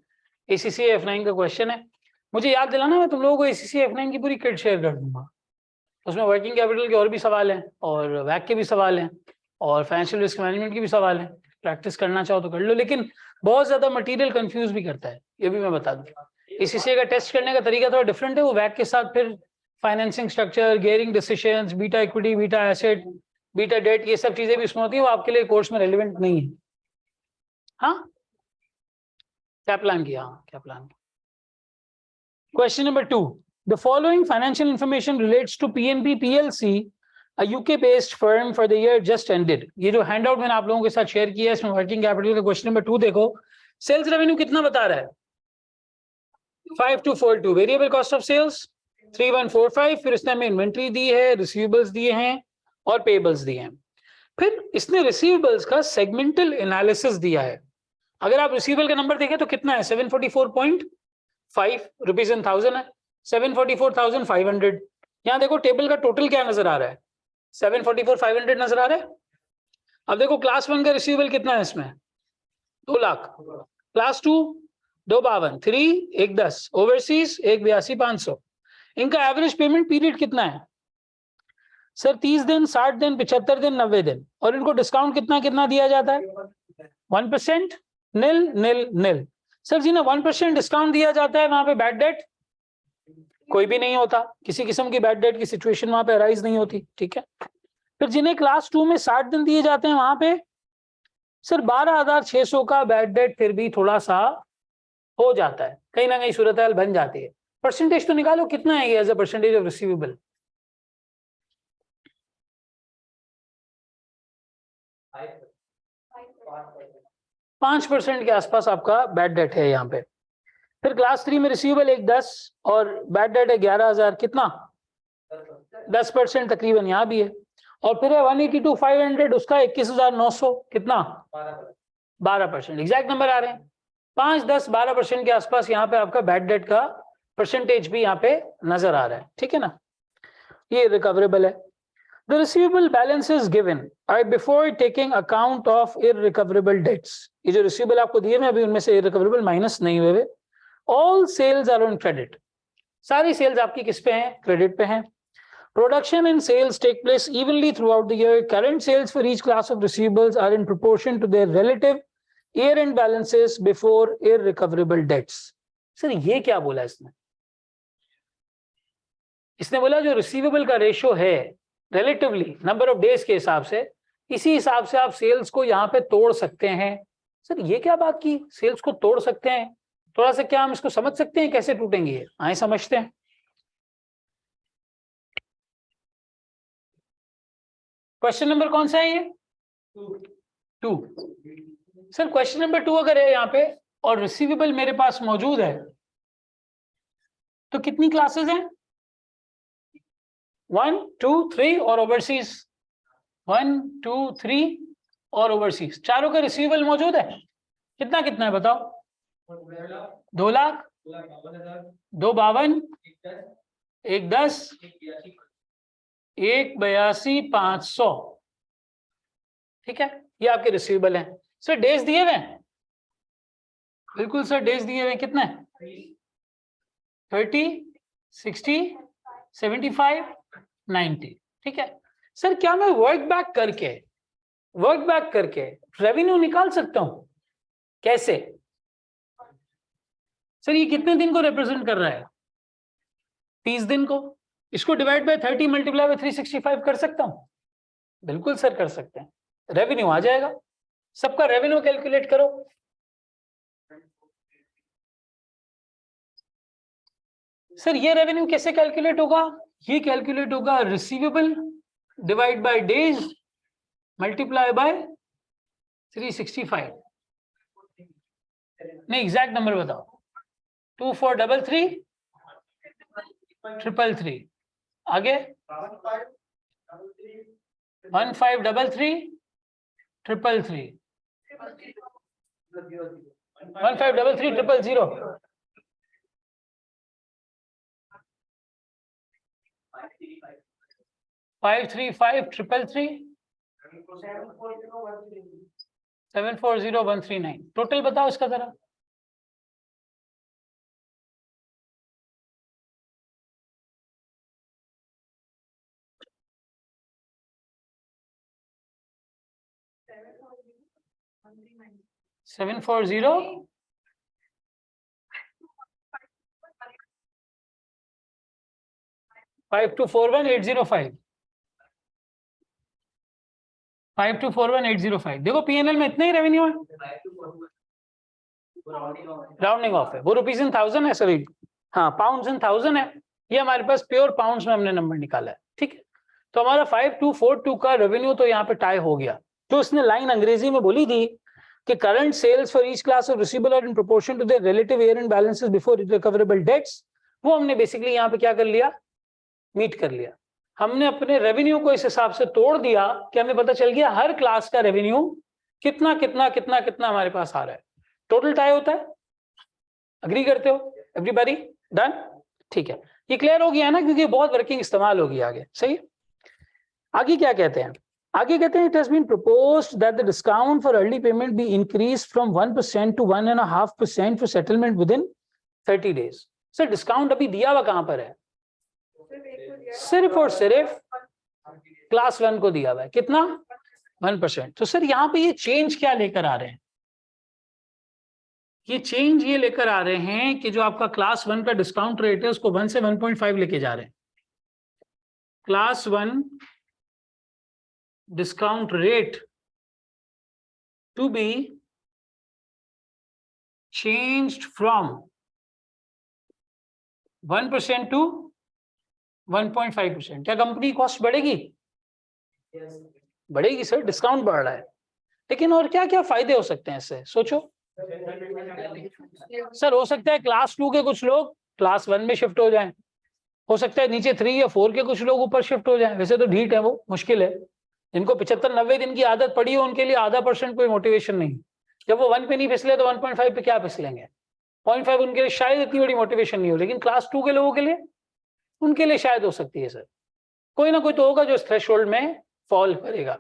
ACCA F9 का क्वेश्चन है, मुझे याद दिलाना, मैं तुम लोगों को ACCA F9 की पूरी किट शेयर कर दूंगा। उसमें वर्किंग कैपिटल के और भी सवाल हैं, और वैक के भी सवाल हैं, और फाइनेंशियल रिस्क मैनेजमेंट की भी सवाल हैं। प्रैक्टिस करना चाहो तो कर लो, लेकिन बहुत ज्यादा मटेरियल कंफ्यूज भी करता है, ये भी मैं बता दूं। ACCA का टेस्ट करने का तरीका थोड़ा डिफरेंट है, वो वैक के साथ फिर financing structure, gearing decisions, beta equity, beta asset, beta debt, ये सब चीजें भी उसमें होती है, वो आपके लिए कोर्स में रेलिवेंट नहीं है। हाँ, क्या प्लान किया? हाँ, क्या प्लान किया? Question number 2, the following financial information relates to PNB PLC, a UK based firm for the year just ended। ये जो हैंडआउट मैंने आप लोगों के साथ शेयर किया है इसमें वर्किंग कैपिटल का क्वेश्चन नंबर 2 देखो। सेल्स रेवेन्यू कितना बता रहा है? 5242, वेरिएबल कॉस्ट ऑफ सेल्स 3145, फिर इसने हमें इन्वेंट्री दी है, रिसीवेबल्स दिए हैं और पेबल्स दिए हैं। फिर इसने रिसीवेबल्स का सेगमेंटल एनालिसिस दिया है। अगर आप रिसीवेबल का नंबर देखें तो कितना है? 744.5 रुपीज इन 1000 है, 744,500। यहाँ देखो टेबल का टोटल क्या नजर आ रहा है? 744,500 नजर आ रहा है। अब देखो क्लास 1 का रिसीवेबल कितना है इसमें? 2 लाख, क्लास 2 252, 3 110, ओवरसीज 182,500। इनका एवरेज पेमेंट पीरियड कितना है सर? 30 दिन, 60 दिन, 75 दिन, 90 दिन। और इनको डिस्काउंट कितना कितना दिया जाता है? 1%, निल निल निल। सर जी ना 1% डिस्काउंट दिया जाता है, वहां पे बैड डेट कोई भी नहीं होता, किसी किस्म की बैड डेट की सिचुएशन वहां पे अराइज नहीं होती, ठीक है। फिर जिन्हें क्लास 2 में 60 दिन दिए जाते हैं वहां पे सर 12,600 का बैड डेट फिर भी थोड़ा सा हो जाता है, कहीं ना कहीं सूरत हाल बन जाती है। परसेंटेज तो निकालो कितना है ये as a percentage of receivable. 5% के आसपास आपका बैड डेट है यहाँ पे। फिर क्लास 3 में रिसीवेबल 1,10 और बैड डेट है 11,000, कितना 10% तकरीबन यहाँ भी है। और फिर है 182,500 उसका 21,900, कितना 12%। एग्जैक्ट नंबर आ रहे हैं 5, 10, 12% के आसपास यहाँ पे आपका बैड डेट का परसेंटेज भी यहाँ पे नजर आ रहा है, ठीक है ना। ये रिकवरेबल है। The receivable balance is given before taking account of irrecoverable debts. ये जो receivable आपको दिए हैं अभी उनमें से irrecoverable माइनस नहीं हुए। All sales are on credit. सारी सेल्स आपकी किस पे हैं? क्रेडिट पे हैं। Production and sales take place evenly throughout the year. Current sales for each class of receivables are in proportion to their relative year-end balances before irrecoverable debts. Sir ये क्या बोला इसने? इसने बोला जो रिसीवेबल का रेशो है रिलेटिवली नंबर ऑफ डेज के हिसाब से, इसी हिसाब से आप सेल्स को यहाँ पे तोड़ सकते हैं। सर ये क्या बात की, सेल्स को तोड़ सकते हैं? थोड़ा सा क्या हम इसको समझ सकते हैं कैसे टूटेंगे? आए समझते हैं। क्वेश्चन नंबर कौन सा है ये? 2। सर क्वेश्चन नंबर 2 अगर है यहाँ पे और रिसीवेबल मेरे पास मौजूद है तो कितनी क्लासेस हैं? 1, 2, 3 और ओवरसीज। 1, 2, 3 और ओवरसीज, चारों का रिसीवेबल मौजूद है। कितना कितना है बताओ? 2 लाख, 252, 110, 182,500, ठीक है। ये आपके रिसीवेबल हैं। सर डेज दिए हुए हैं? बिल्कुल सर डेज दिए हुए। कितने? 30, 60, 75, 90, ठीक है। सर क्या मैं वर्क बैक करके रेवेन्यू निकाल सकता हूं? कैसे? सर ये कितने दिन को रिप्रेजेंट कर रहा है? 30 दिन को। इसको डिवाइड बाय 30 मल्टीप्लाई बाय 365 कर सकता हूं? बिल्कुल सर कर सकते हैं। रेवेन्यू आ जाएगा। सबका रेवेन्यू कैलकुलेट करो। सर ये रेवेन्यू कैसे कैलकुलेट होगा? ये कैलकुलेट होगा receivable divide bye days multiply by 365। नहीं एग्जैक्ट नंबर बताओ। 2433 333, आगे 1533 333, 1533 000, 535 333, 740139। टोटल बताओ इसका जरा। Seven four zero 5241,805, 5241,805। देखो पीएनएल में इतना ही रेवेन्यू है, राउंडिंग ऑफ है, वो रुपीज इन थाउजेंड है सॉरी, हाँ पाउंड्स इन थाउजेंड है। ये हमारे पास प्योर पाउंड्स में हमने नंबर निकाला है, ठीक है। तो हमारा 5242 का रेवेन्यू तो यहाँ पे टाई हो गया। जो उसने लाइन अंग्रेजी में बोली थी कि current sales for each class of receivable are in proportion to the relative year end balances before recoverable debts, वो हमने बेसिकली यहाँ पे क्या कर लिया, मीट कर लिया। हमने अपने रेवेन्यू को इस हिसाब से तोड़ दिया कि हमें पता चल गया हर क्लास का रेवेन्यू कितना कितना कितना कितना हमारे पास आ रहा है। टोटल टाई होता है। अग्री करते हो एवरीबॉडी? डन, ठीक है। ये क्लियर हो गया ना, क्योंकि बहुत वर्किंग इस्तेमाल होगी आगे, सही। आगे क्या कहते हैं? आगे कहते हैं it has been proposed that the discount for early payment be increase from 1% to 1.5% for settlement within 30 days. Sir discount अभी दिया हुआ कहां पर है? सिर्फ और सिर्फ क्लास 1 को दिया हुआ है। कितना? 1%। तो सर यहाँ पे ये चेंज क्या लेकर आ रहे हैं? ये चेंज ये लेकर आ रहे हैं कि जो आपका क्लास 1 का डिस्काउंट रेट है उसको 1 से 1.5 लेके जा रहे हैं। Class 1 discount rate to be changed from 1% to 1.5%। क्या कंपनी कॉस्ट बढ़ेगी? बढ़ेगी सर, डिस्काउंट बढ़ रहा है। लेकिन और क्या क्या फायदे हो सकते हैं इससे, सोचो। सर हो सकता है क्लास 2 के कुछ लोग क्लास 1 में शिफ्ट हो जाएं, हो सकता है नीचे 3 या 4 के कुछ लोग ऊपर शिफ्ट हो जाएं। वैसे तो ढीठ है, वो मुश्किल है। जिनको 75-90 दिन की आदत पड़ी हो उनके लिए आधा % कोई मोटिवेशन नहीं। जब वो 1 पे नहीं फिसले तो 1.5 पे क्या फिसलेंगे? 0.5 उनके लिए शायद इतनी बड़ी मोटिवेशन नहीं हो, लेकिन क्लास 2 के लोगों के लिए, उनके लिए शायद हो सकती है सर। कोई ना कोई तो होगा जो इस थ्रेशोल्ड में फॉल करेगा।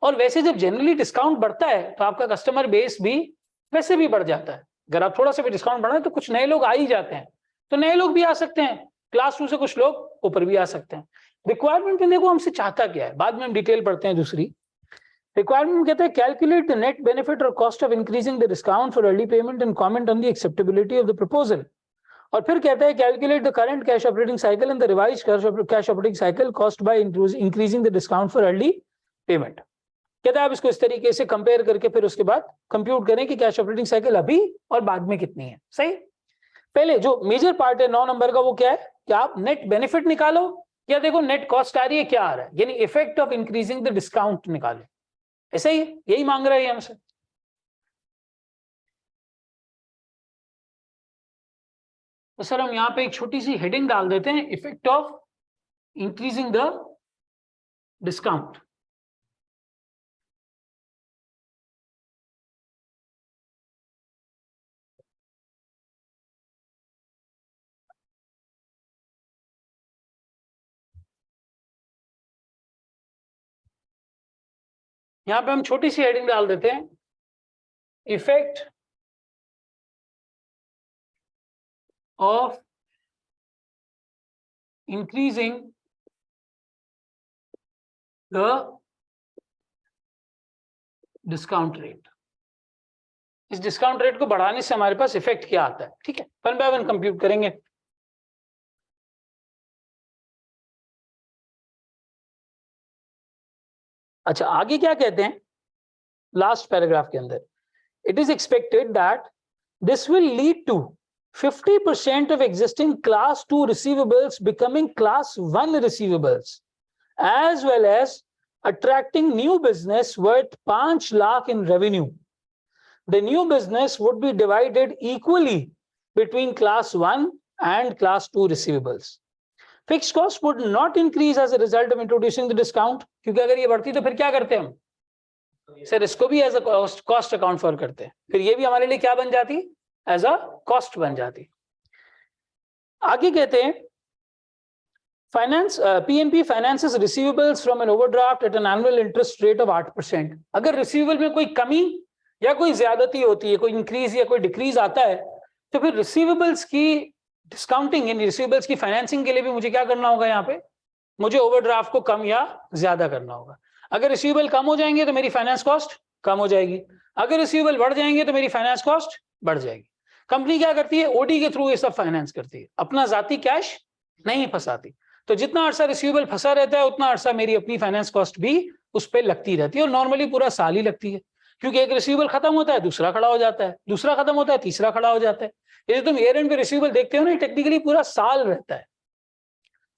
और वैसे जब जनरली डिस्काउंट बढ़ता है तो आपका कस्टमर बेस भी वैसे भी बढ़ जाता है। अगर आप थोड़ा सा भी डिस्काउंट बढ़ाएं तो कुछ नए लोग आ ही जाते हैं, तो नए लोग भी आ सकते हैं, क्लास 2 से कुछ लोग ऊपर भी आ सकते हैं। रिक्वायरमेंट में देखो हमसे चाहता क्या है, बाद में हम डिटेल पढ़ते हैं। दूसरी रिक्वायरमेंट कहते हैं कैलकुलेट द नेट बेनिफिट और cost of increasing the discount for early payment and comment on the acceptability of the proposal. और फिर कहता है calculate the current cash operating cycle and the revised cash operating cycle cost by increasing the discount for early payment. कहता है आप इसको इस तरीके से कंपेयर करके फिर उसके बाद कंप्यूट करें कि कैश ऑपरेटिंग साइकिल अभी और बाद में कितनी है। सही। पहले जो मेजर पार्ट है 9 नंबर का वो क्या है कि आप नेट बेनिफिट निकालो, या देखो नेट कॉस्ट आ रही है क्या आ रहा है, यानी effect of increasing the discount निकालो। ऐसा ही यही मांग रहा है हमसे। तो सर हम यहाँ पे एक छोटी सी हेडिंग डाल देते हैं, effect of increasing the discount. यहां पे हम छोटी सी हेडिंग डाल देते हैं, effect of increasing the discount rate. इस डिस्काउंट रेट को बढ़ाने से हमारे पास इफेक्ट क्या आता है। ठीक है, 1 बाय 1 कंप्यूट करेंगे। अच्छा आगे क्या कहते हैं लास्ट पैराग्राफ के अंदर, it is expected that this will lead to 50% of existing class 2 receivables becoming class 1 receivables, as well as attracting new business worth 5 lakh in revenue. The new business would be divided equally between class 1 and class 2 receivables. Fixed cost would not increase as a result of introducing the discount, क्योंकि अगर ये बढ़ती तो फिर क्या करते हम sir, इसको भी as a cost account for करते हैं, फिर ये भी हमारे लिए क्या बन जाती, एज अ कॉस्ट बन जाती। आगे कहते हैं finance PNP finances receivables from an overdraft at an annual interest rate of 8%। अगर रिसीवेबल में कोई कमी या कोई ज्यादती होती है, कोई इंक्रीज या कोई डिक्रीज आता है, तो फिर रिसीवेबल्स की डिस्काउंटिंग यानी रिसीवेबल्स की फाइनेंसिंग के लिए भी मुझे क्या करना होगा, यहाँ पे मुझे ओवरड्राफ्ट को कम या ज्यादा करना होगा। अगर रिसीवेबल कम हो जाएंगे तो मेरी फाइनेंस कॉस्ट कम हो जाएगी, अगर रिसीवेबल बढ़ जाएंगे तो मेरी फाइनेंस कॉस्ट बढ़ जाएगी। कंपनी क्या करती है, ओडी के थ्रू ये सब फाइनेंस करती है, अपना जाती कैश नहीं फंसाती। तो जितना अरसा रिसीवेबल फंसा रहता है उतना अरसा मेरी अपनी फाइनेंस कॉस्ट भी उस पर लगती रहती है, और नॉर्मली पूरा साल ही लगती है, क्योंकि एक रिसीवेबल खत्म होता है दूसरा खड़ा हो जाता है, दूसरा खत्म होता है तीसरा खड़ा हो जाता है। ये तुम ईयर एंड पे रिसीवेबल देखते हो ना, टेक्निकली पूरा साल रहता है,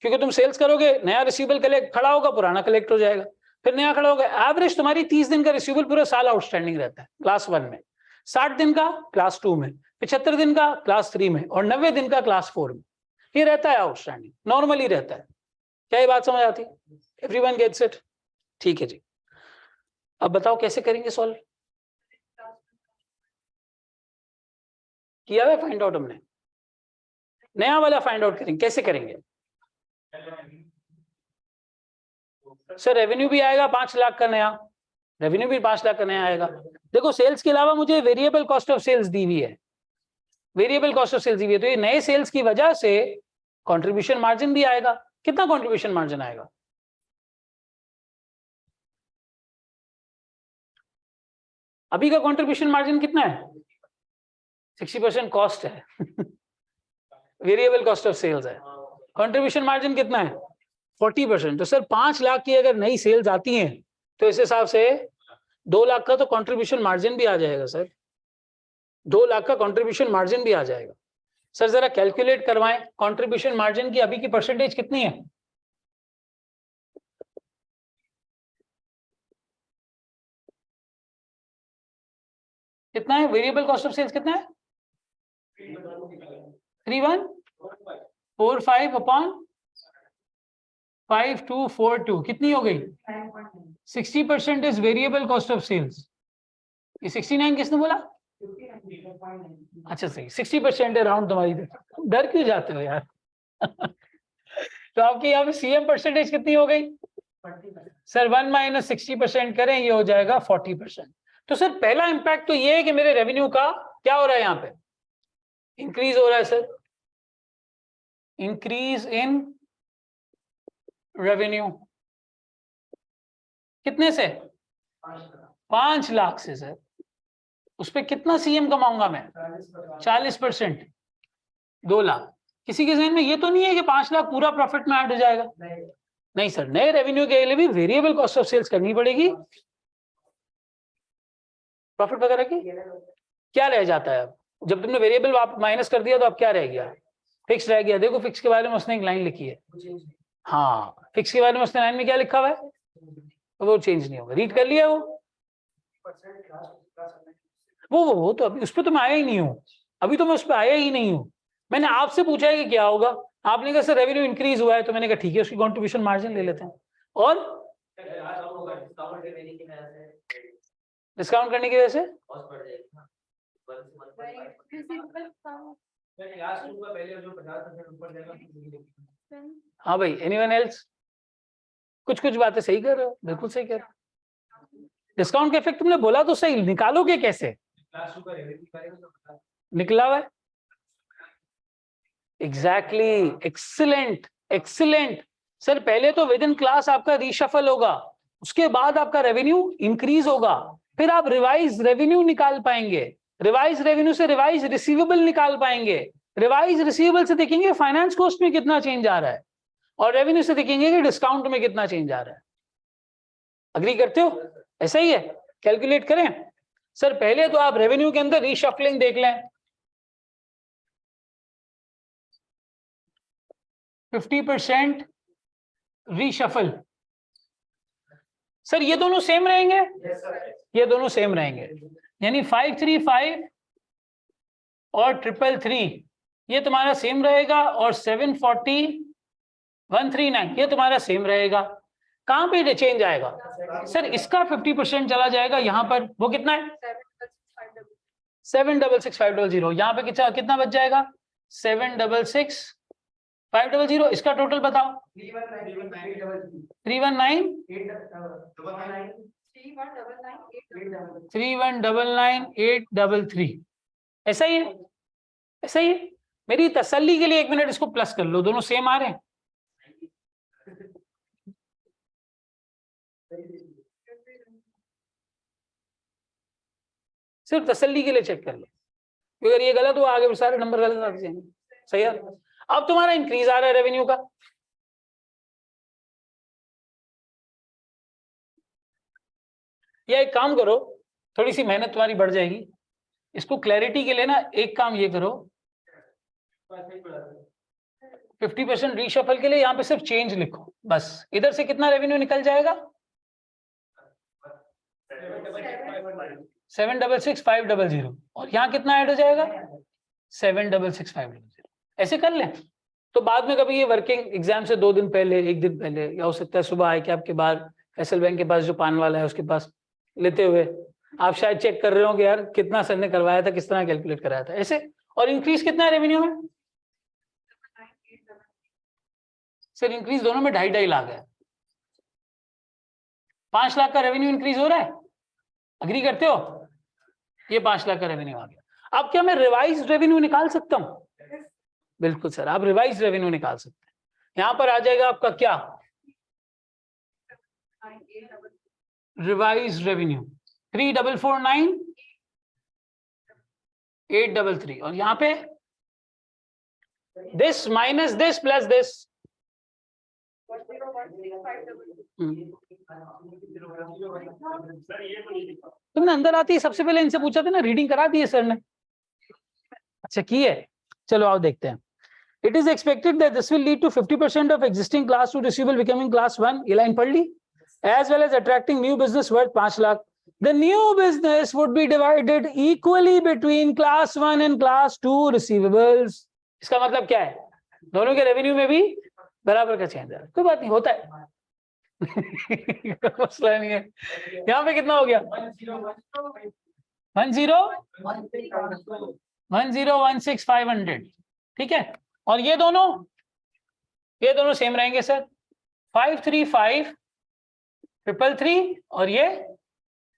क्योंकि तुम सेल्स करोगे, नया रिसीवेबल कलेक्ट खड़ा होगा, पुराना कलेक्ट हो जाएगा, फिर नया खड़ा होगा। एवरेज तुम्हारी 30 दिन का रिसीवेबल पूरा साल आउटस्टैंडिंग रहता है क्लास 1 में, 60 दिन का क्लास 2 में, 75 दिन का क्लास 3 में, और 90 दिन का क्लास 4 में। ये रहता है आउटस्टैंडिंग, नॉर्मली रहता है। क्या ये बात समझ आती है? Everyone gets it? ठीक है जी। अब बताओ कैसे करेंगे सॉल्व? किया है फाइंड आउट हमने, नया वाला फाइंड आउट करेंगे। कैसे करेंगे सर? रेवेन्यू भी आएगा 5 लाख का नया, रेवेन्यू भी 5 लाख का नया आएगा। देखो सेल्स के अलावा मुझे वेरिएबल कॉस्ट ऑफ सेल्स दी हुई है, वेरिएबल कॉस्ट ऑफ सेल्स दी हुई है, तो ये नए सेल्स की वजह से कंट्रीब्यूशन मार्जिन भी आएगा। कितना कंट्रीब्यूशन मार्जिन आएगा? अभी का कंट्रीब्यूशन मार्जिन कितना है? 60% कॉस्ट है, वेरिएबल कॉस्ट ऑफ सेल्स है। कंट्रीब्यूशन मार्जिन कितना है? 40%। तो सर 5 लाख की अगर नई सेल्स आती हैं तो इस हिसाब से 2 लाख का तो कंट्रीब्यूशन मार्जिन भी आ जाएगा सर, 2 लाख का कंट्रीब्यूशन मार्जिन भी आ जाएगा। सर जरा कैलकुलेट करवाएं कंट्रीब्यूशन मार्जिन की अभी की परसेंटेज कितनी है? कितना है? वेरिएबल कॉस्ट ऑफ सेल्स कितना है? 3145 अपॉन 5242 कितनी हो गई? 60% is variable cost of sales. ये 69 किसने बोला? अच्छा सही, 60% है राउंड तुम्हारी। डर क्यों जाते हो यार? तो आपकी यहाँ पे सीएम परसेंटेज कितनी हो गई? सर 1 माइनस 60% करें, ये हो जाएगा 40%। तो सर पहला इंपैक्ट तो ये है कि मेरे रेवेन्यू का क्या हो रहा है, यहाँ पे इंक्रीज हो रहा है सर, इंक्रीज इन रेवेन्यू। कितने से? 5 लाख से सर। उस पर कितना सीएम कमाऊंगा मैं? 40%, 2 लाख। किसी के जहन में ये तो नहीं है कि 5 लाख पूरा प्रॉफिट में ऐड हो जाएगा? नहीं सर, नए रेवेन्यू के लिए भी वेरिएबल कॉस्ट ऑफ सेल्स करनी पड़ेगी। प्रॉफिट वगैरह की क्या रह जाता है अब? जब तुमने वेरिएबल माइनस कर दिया तो अब क्या रह गया? फिक्स रह गया। देखो फिक्स के बारे में उसने एक लाइन लिखी है। हाँ, फिक्स के बारे में उसने लाइन में क्या लिखा हुआ है? तो वो चेंज नहीं होगा। रीड कर लिया वो तो अभी उस पर तो मैं आया ही नहीं हूँ, अभी तो मैं उस पर आया ही नहीं हूँ। मैंने आपसे पूछा है कि क्या होगा, आपने कहा सर रेवेन्यू इंक्रीज हुआ है, तो मैंने कहा ठीक है उसकी कंट्रीब्यूशन मार्जिन ले लेते हैं। और डिस्काउंट करने की वजह से हाँ भाई, एनीवन एल्स? कुछ बातें सही कर रहे हो, बिल्कुल सही कर रहे हो। डिस्काउंट का इफेक्ट तुमने बोला तो सही, निकालोगे कैसे? निकला हुआ है। Exactly, excellent excellent. सर पहले तो विद इन क्लास आपका रीशफल होगा, उसके बाद आपका रेवेन्यू इंक्रीज होगा, फिर आप रिवाइज रेवेन्यू निकाल पाएंगे, रिवाइज रेवेन्यू से रिवाइज रिसीवेबल निकाल पाएंगे, रिवाइज रिसीवेबल से देखेंगे फाइनेंस कॉस्ट में कितना चेंज आ रहा है, और रेवेन्यू से देखेंगे कि डिस्काउंट में कितना चेंज आ रहा है। अग्री करते हो? ऐसा ही है, कैलकुलेट करें। सर पहले तो आप रेवेन्यू के अंदर रीशफलिंग देख लें। 50% रीशफल। सर ये दोनों सेम रहेंगे? ये दोनों सेम रहेंगे, यानी 535 और 333 ये तुम्हारा सेम रहेगा, और 740 139 ये तुम्हारा सेम रहेगा। कहां पे चेंज आएगा? सर इसका 50% चला जाएगा यहाँ पर, वो कितना है? 766500। यहाँ पे कितना बच जाएगा? 766500। इसका टोटल बताओ। 319,833। ऐसा ही है, ऐसा ही है। मेरी तसल्ली के लिए 1 मिनट इसको प्लस कर लो, दोनों सेम आ रहे हैं। सिर्फ तसल्ली के लिए चेक कर लो, अगर ये गलत हुआ आगे सारे नंबर गलत आ जाएंगे। सही है। अब तुम्हारा इंक्रीज आ रहा है रेवेन्यू का, या एक काम करो, थोड़ी सी मेहनत तुम्हारी बढ़ जाएगी, इसको क्लैरिटी के लिए ना एक काम ये करो, 50% रीशफल के लिए यहाँ पे सिर्फ चेंज लिखो बस। इधर से कितना रेवेन्यू निकल जाएगा? 766,500, और यहाँ कितना ऐड हो जाएगा? 766,500। ऐसे कर लें, तो बाद में कभी ये वर्किंग एग्जाम से 2 दिन पहले, 1 दिन पहले, या हो सकता है सुबह आए कि आपके बाहर फैसल बैंक के पास जो पान वाला है उसके पास लेते हुए आप शायद चेक कर रहे हो कि यार कितना सर ने करवाया था, किस तरह कैलकुलेट कराया था ऐसे। और इंक्रीज कितना है रेवेन्यू में? सर इंक्रीज दोनों में 2.5 लाख है। 5 लाख का रेवेन्यू इंक्रीज हो रहा है, अग्री करते हो? ये 5 लाख का रेवेन्यू आ गया। अब क्या मैं रिवाइज रेवेन्यू निकाल सकता हूं? बिल्कुल सर, आप रिवाइज रेवेन्यू निकाल सकते हैं। यहां पर आ जाएगा आपका क्या? रिवाइज रेवेन्यू 3449 833 और यहाँ पे this minus this plus this, तुमने अंदर आती है सबसे पहले इनसे पूछा था ना, रीडिंग करा दी है सर ने? अच्छा की है, चलो आओ देखते हैं। It is expected that this will lead to 50% of existing class 2 receivable becoming class 1, ये लाइन पढ़ ली, as well as attracting new business worth 5 lakh. The new business would be divided equally between class 1 and class 2 receivables. इसका मतलब क्या है? दोनों के revenue में भी बराबर का चेंज है, कोई बात नहीं, होता है मसला नहीं है। यहाँ पे कितना हो गया? 1016500, ठीक है। और ये दोनों सेम रहेंगे सर, 535333 और ये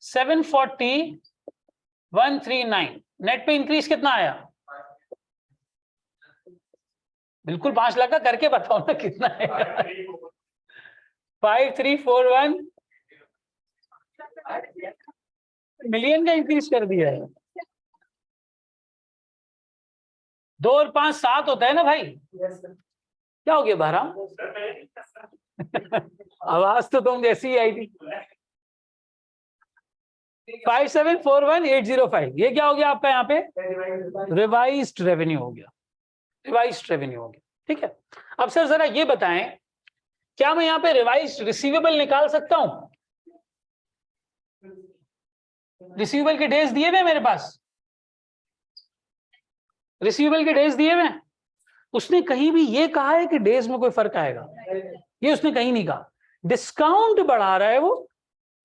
740139। नेट पे इंक्रीज कितना आया? बिल्कुल 5 लाख का करके बताओ ना कितना है। 5341 मिलियन का इंक्रीज कर दिया है। 2 और 5 7 होता है ना भाई। क्या हो गया बहराम? आवाज तो तुम जैसी ही आई थी। 5741805, ये क्या हो गया आपका यहाँ पे? रिवाइज्ड रेवेन्यू हो गया, रिवाइज्ड रेवेन्यू हो गया, ठीक है। अब सर जरा ये बताएं, क्या मैं यहाँ पे रिवाइज्ड रिसीवेबल निकाल सकता हूं? रिसीवेबल के डेज दिए हुए मेरे पास, रिसीवेबल के डेज दिए हुए। उसने कहीं भी ये कहा है कि डेज में कोई फर्क आएगा? ये उसने कहीं नहीं कहा। डिस्काउंट बढ़ा रहा है वो,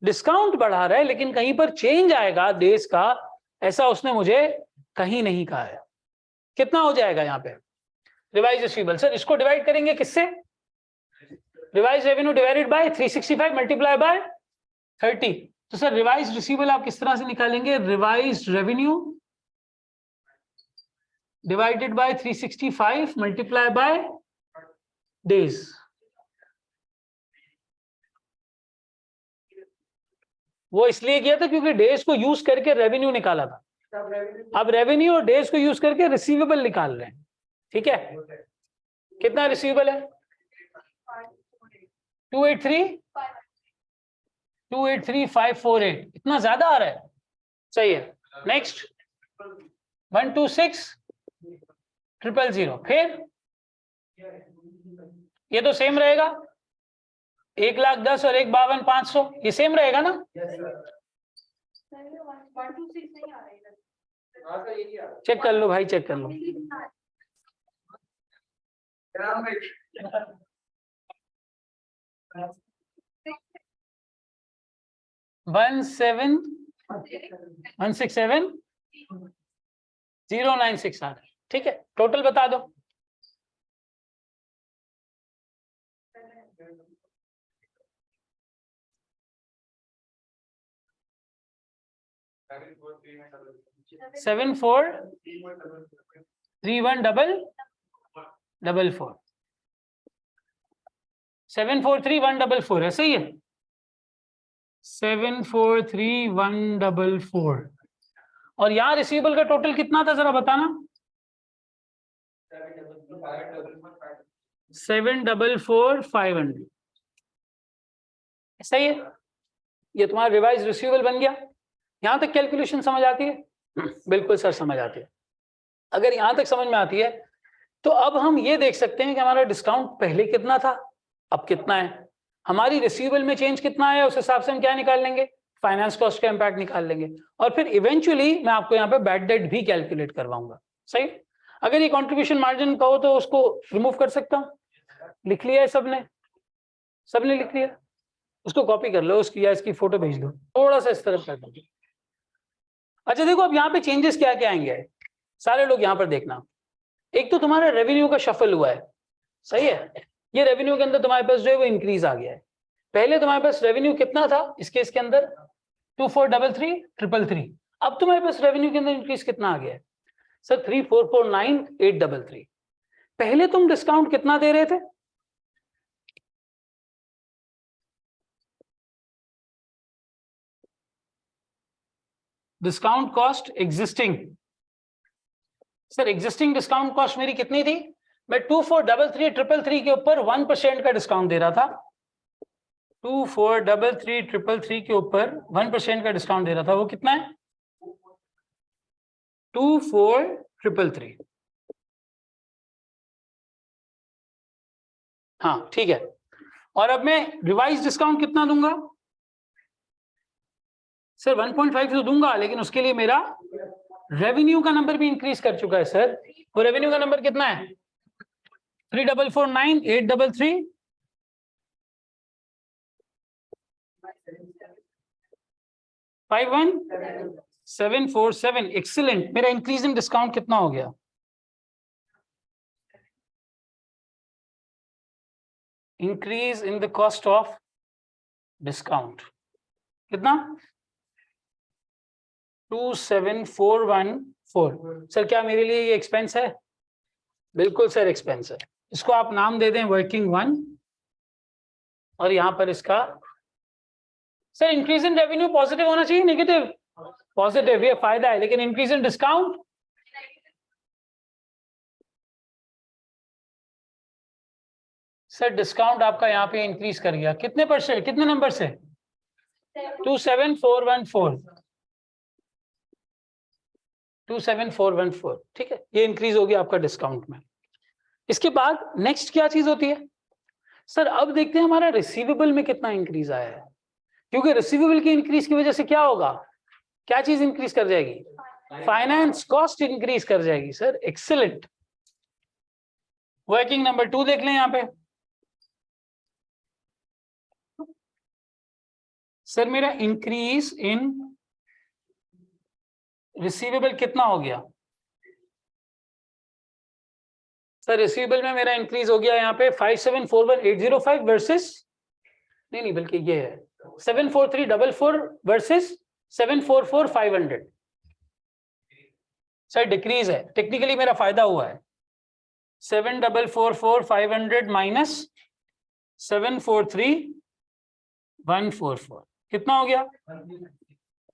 डिस्काउंट बढ़ा रहा है, लेकिन कहीं पर चेंज आएगा डेज का, ऐसा उसने मुझे कहीं नहीं कहा है। कितना हो जाएगा यहाँ पे रिवाइज रिसीवेबल? सर इसको डिवाइड करेंगे किससे? Revise revenue divided by 365 multiply by 30। तो सर रिवाइज रिसीवेबल आप किस तरह से निकालेंगे? Revise revenue divided by 365 multiply by days. वो इसलिए किया था क्योंकि डेज को यूज करके रेवेन्यू निकाला था, अब रेवेन्यू और डेज को यूज करके रिसीवेबल निकाल रहे हैं, ठीक है। कितना रिसीवेबल है? 283,548, इतना ज्यादा आ रहा है, सही है। नेक्स्ट 126,000, फिर ये तो सेम रहेगा, 1,10,000 और 1,52,500, ये सेम रहेगा ना? चेक कर लो भाई, चेक कर लो। 167,096 आ रहा है, ठीक है। टोटल बता दो। सेवन फोर 3,1,444 743,144 है, सही है। 743,144 और यहाँ रिसीवेबल का टोटल कितना था जरा बताना? 744,500, सही है। ये तुम्हारा रिवाइज रिसीवेबल बन गया। यहां तक कैलकुलेशन समझ आती है? बिल्कुल सर समझ आती है। अगर यहां तक समझ में आती है तो अब हम ये देख सकते हैं कि हमारा डिस्काउंट पहले कितना था, अब कितना है, हमारी रिसीवेबल में चेंज कितना है, उस हिसाब से हम क्या निकाल लेंगे? फाइनेंस कॉस्ट का इम्पैक्ट निकाल लेंगे। और फिर इवेंचुअली मैं आपको यहाँ पे बैड डेट भी कैलकुलेट करवाऊंगा, सही। अगर ये कंट्रीब्यूशन मार्जिन कहो तो उसको रिमूव कर सकता हूँ। लिख लिया है सबने? सबने लिख लिया? उसको कॉपी कर लो उसकी, या इसकी फोटो भेज दो, थोड़ा सा इस तरफ कर दो। अच्छा देखो अब यहाँ पे चेंजेस क्या क्या आएंगे, सारे लोग यहाँ पर देखना। एक तो तुम्हारा रेवेन्यू का शफल हुआ है, सही है। ये रेवेन्यू के अंदर तुम्हारे पास जो है वो इंक्रीज आ गया है। पहले तुम्हारे पास रेवेन्यू कितना था इस केस के अंदर? 2433,333। अब तुम्हारे पास रेवेन्यू के अंदर इंक्रीज कितना आ गया है सर? 3449,833। पहले तुम डिस्काउंट कितना दे रहे थे? Discount cost existing sir existing discount cost मेरी कितनी थी? मैं 2433 के ऊपर 1% का डिस्काउंट दे रहा था। 2433 के ऊपर 1% का डिस्काउंट दे रहा था। वो कितना है? 2433। हाँ ठीक है। और अब मैं रिवाइज डिस्काउंट कितना दूंगा? सर 1.5 तो दूंगा, लेकिन उसके लिए मेरा रेवेन्यू का नंबर भी इंक्रीज कर चुका है सर। वो रेवेन्यू का नंबर कितना है? 3449,833 51747। एक्सीलेंट। मेरा इंक्रीज इन डिस्काउंट कितना हो गया? Increase in the cost of discount कितना? 27414। सर क्या मेरे लिए ये एक्सपेंस है? बिल्कुल सर एक्सपेंस है। इसको आप नाम दे दें वर्किंग 1, और यहां पर इसका sir increase in revenue positive होना चाहिए नेगेटिव? पॉजिटिव, ये फायदा है। लेकिन increase in discount, sir discount आपका यहाँ पे इंक्रीज कर गया कितने %? कितने नंबर से? 27414। 27414। ठीक है, ये इंक्रीज हो गया आपका डिस्काउंट में। इसके बाद नेक्स्ट क्या चीज होती है? सर अब देखते हैं हमारा रिसीवेबल में कितना इंक्रीज आया है, क्योंकि रिसीवेबल की इंक्रीज की वजह से क्या होगा? क्या चीज इंक्रीज कर जाएगी? फाइनेंस कॉस्ट इंक्रीज कर जाएगी सर। एक्सीलेंट। वर्किंग नंबर 2 देख लें यहां पे। सर मेरा इंक्रीज इन रिसीवेबल कितना हो गया? सर रिसीवेबल में मेरा इंक्रीज हो गया यहाँ पे 5741805 वर्सेस, नहीं बल्कि ये है 74344 वर्सेस 744500। सर डिक्रीज है, टेक्निकली मेरा फायदा हुआ है। 744500 माइनस 743144 कितना हो गया?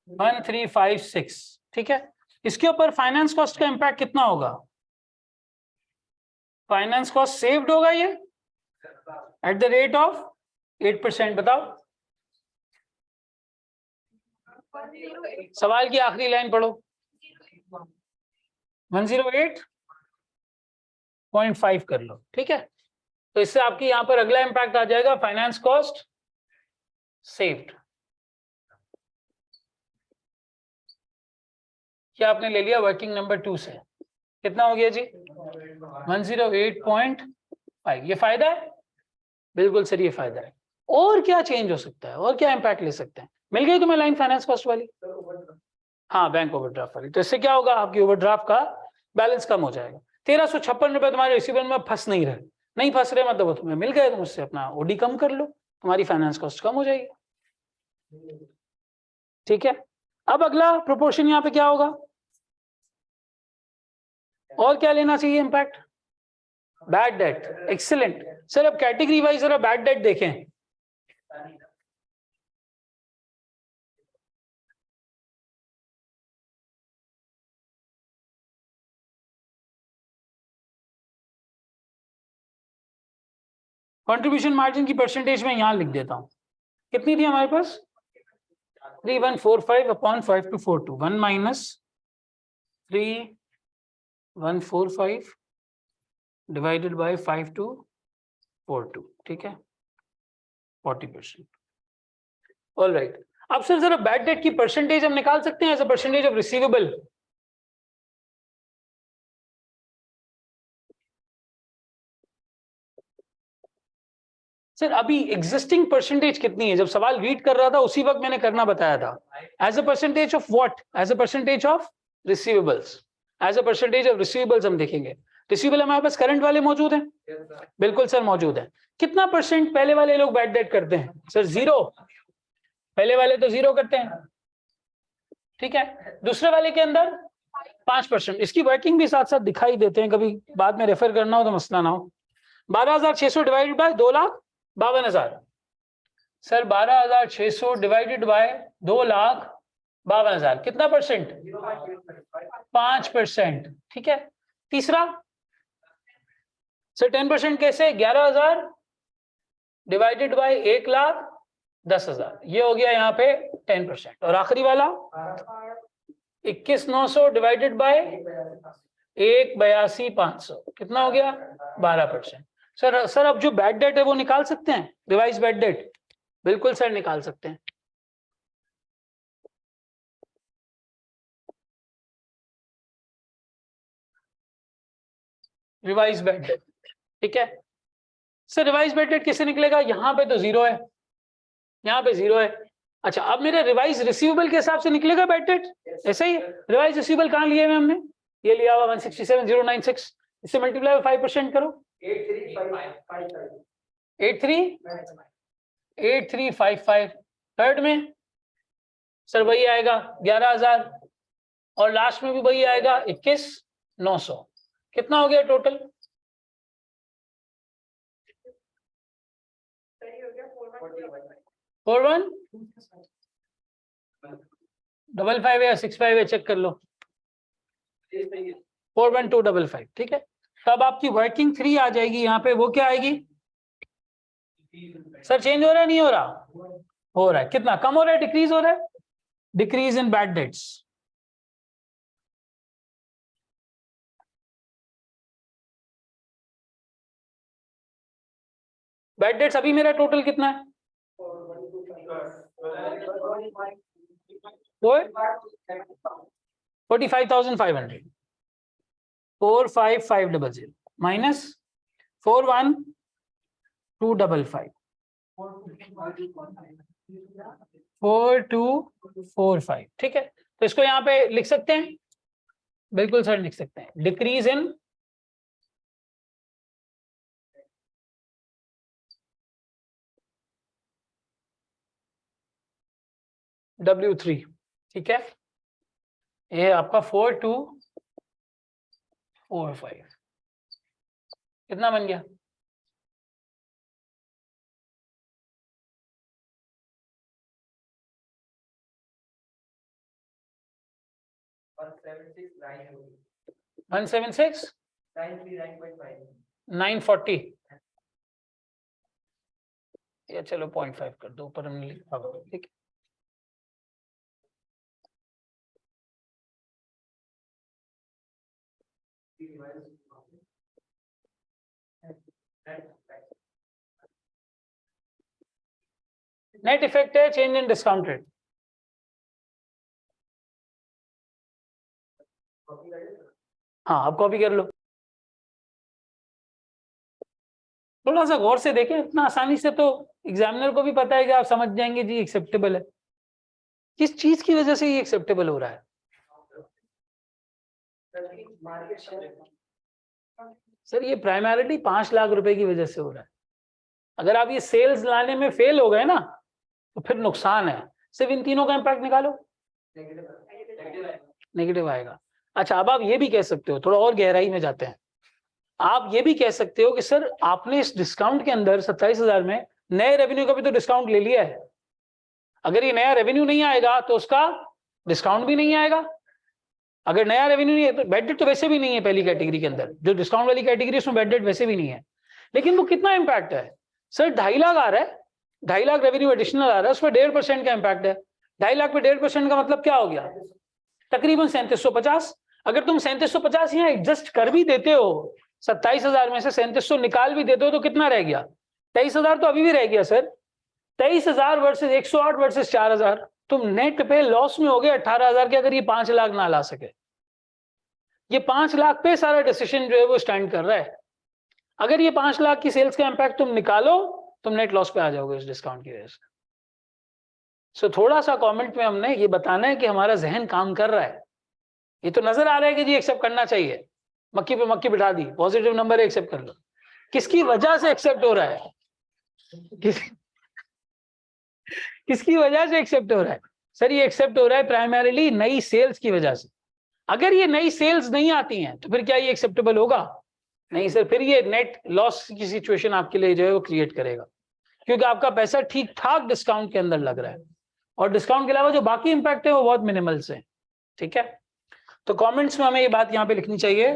1356। ठीक है, इसके ऊपर फाइनेंस कॉस्ट का इंपैक्ट कितना होगा? फाइनेंस कॉस्ट सेव्ड होगा ये एट द रेट ऑफ 8%। बताओ सवाल की आखिरी लाइन पढ़ो। 108.5 कर लो। ठीक है, तो इससे आपकी यहां पर अगला इंपैक्ट आ जाएगा फाइनेंस कॉस्ट सेव्ड। क्या आपने ले लिया वर्किंग नंबर 2 से? कितना हो गया जी? 108.5। ये फायदा है? बिल्कुल सर ये फायदा है। और क्या चेंज हो सकता है, और क्या इंपैक्ट ले सकते हैं? मिल गई तुम्हें लाइन फाइनेंस कॉस्ट वाली? हाँ बैंक ओवरड्राफ्ट वाली। तो इससे क्या होगा? आपकी ओवरड्राफ्ट का बैलेंस कम हो जाएगा। 1356 रुपए तुम्हारे रिसीवेबल में फंस नहीं रहे, नहीं फंस रहे मतलब तुम्हें मिल गए, तुम उससे अपना ओडी कम कर लो, तुम्हारी फाइनेंस कॉस्ट कम हो जाएगी। ठीक है, अब अगला प्रोपोर्शन यहाँ पे क्या होगा? और क्या लेना चाहिए impact? Bad debt. Excellent. Sir अब कैटेगरी वाइज जरा बैड डेट देखें। कंट्रीब्यूशन मार्जिन की परसेंटेज में यहां लिख देता हूं, कितनी थी हमारे पास? 3145 अपॉन 5242। 1 minus 3145 divided by 5242। ठीक है, 40%। All right. अब सर जरा बैड डेट की परसेंटेज हम निकाल सकते हैं as a percentage of receivable. Sir अभी एग्जिस्टिंग परसेंटेज कितनी है? जब सवाल रीड कर रहा था उसी वक्त मैंने करना बताया था। As a percentage of what? As a percentage of receivables. As a percentage of receivables हम देखेंगे। रिसीवेबल हमारे पास करंट वाले मौजूद हैं? बिल्कुल सर मौजूद है। कितना परसेंट पहले वाले लोग बैड डेट करते हैं? सर 0। पहले वाले तो 0 करते हैं। ठीक है, दूसरे वाले के अंदर 5%। इसकी वर्किंग भी साथ साथ दिखाई देते हैं, कभी बाद में रेफर करना हो तो मसला ना हो। 12,600 divided by 2,52,000। Sir 12,600 divided by 2,52,000 कितना परसेंट? 5%। ठीक है, तीसरा सर 10% कैसे? 11,000 डिवाइडेड बाय 1,10,000, ये हो गया यहाँ पे 10%। और आखिरी वाला 21,900 डिवाइडेड बाय 1,82,500, कितना हो गया? 12%। सर अब जो बैड डेट है वो निकाल सकते हैं, रिवाइज बैड डेट? बिल्कुल सर निकाल सकते हैं। रिवाइज बैड डेट, ठीक है सर। रिवाइज बैड डेट कैसे निकलेगा? यहाँ पे तो 0 है, यहाँ पे 0 है। अच्छा, अब मेरे रिवाइज रिसीवेबल के हिसाब से निकलेगा बैड डेट, ऐसे ही। रिवाइज रिसीवेबल कहाँ लिए हुए हमने? ये लिया हुआ 167,096, इससे मल्टीप्लाई 5% करो, 8355। थर्ड में सर वही आएगा 11,000, और लास्ट में भी वही आएगा 21,900। कितना हो गया टोटल? 4155 या 65 है, चेक कर लो। 41255, ठीक है। तब आपकी वर्किंग 3 आ जाएगी यहाँ पे, वो क्या आएगी? सर चेंज हो रहा है नहीं हो रहा? हो रहा है। कितना कम हो रहा है, डिक्रीज हो रहा है? Decrease in bad debts. Bad debts अभी मेरा टोटल कितना है? 45,500। 45500 माइनस 41,255, 4245, ठीक है। तो इसको यहाँ पे लिख सकते हैं, बिल्कुल सर लिख सकते हैं। डिक्रीज इन W3, ठीक है। ये आपका 4245 कितना बन गया? 176,940। या चलो 0.5 कर दो, ऊपर हमने लिखा हुआ, ठीक है। नेट इफेक्ट है चेंज इन डिस्काउंट रेट। हाँ अब कॉपी कर लो, थोड़ा सा गौर से देखें। इतना आसानी से तो एग्जामिनर को भी पता है कि आप समझ जाएंगे जी एक्सेप्टेबल है। किस चीज की वजह से ये एक्सेप्टेबल हो रहा है? सर ये प्राइमरीली 5 लाख रुपए की वजह से हो रहा है। अगर आप ये सेल्स लाने में फेल हो गए ना तो फिर नुकसान है। सिर्फ इन तीनों का इम्पैक्ट निकालो, नेगेटिव आएगा। अच्छा, अब आप ये भी कह सकते हो, थोड़ा और गहराई में जाते हैं। आप ये भी कह सकते हो कि सर आपने इस डिस्काउंट के अंदर 27,000 में नए रेवेन्यू का भी तो डिस्काउंट ले लिया है। अगर ये नया रेवेन्यू नहीं आएगा तो उसका डिस्काउंट भी नहीं आएगा। अगर नया रेवेन्यू नहीं है तो बैड डेट तो वैसे भी नहीं है पहली कैटेगरी के अंदर, जो डिस्काउंट वाली कैटेगरी उसमें बैड डेट वैसे भी नहीं है। लेकिन वो कितना इंपैक्ट है सर? 2.5 लाख आ रहा है, 2.5 लाख रेवेन्यू एडिशनल आ रहा है, उसमें 1.5% का इंपैक्ट है। 2.5 लाख पे 1.5% का मतलब क्या हो गया? तकरीबन 3750। अगर तुम 3750 यहाँ एडजस्ट कर भी देते हो, 27,000 में से 3700 निकाल भी देते हो, तो कितना रह गया? 23,000 तो अभी भी रह गया सर। 23,000 वर्सेस 108 वर्सेस 4,000, तुम नेट पे लॉस में हो गए 18,000 के। अगर ये 5 लाख ना ला सके, ये 5 लाख पे सारा डिसीजन जो है वो स्टैंड कर रहा है। अगर ये 5 लाख की सेल्स का इंपैक्ट तुम निकालो, तुम नेट लॉस पे आ जाओगे इस डिस्काउंट की वजह से। सो थोड़ा सा कमेंट में हमने ये बताना है कि हमारा जहन काम कर रहा है। ये तो नजर आ रहा है कि जी एक्सेप्ट करना चाहिए, मक्की पे मक्की बिठा दी, पॉजिटिव नंबर है, एक्सेप्ट कर लो। किसकी वजह से एक्सेप्ट हो रहा है? किसकी वजह से एक्सेप्ट हो रहा है? सर ये एक्सेप्ट हो रहा है प्राइमरीली नई सेल्स की वजह से। अगर ये नई सेल्स नहीं आती हैं तो फिर क्या ये एक्सेप्टेबल होगा? नहीं सर, फिर ये नेट लॉस की सिचुएशन आपके लिए जो है वो क्रिएट करेगा, क्योंकि आपका पैसा ठीक ठाक डिस्काउंट के अंदर लग रहा है और डिस्काउंट के अलावा जो बाकी इंपैक्ट है वो बहुत मिनिमल से। ठीक है, तो कमेंट्स में हमें ये बात यहाँ पे लिखनी चाहिए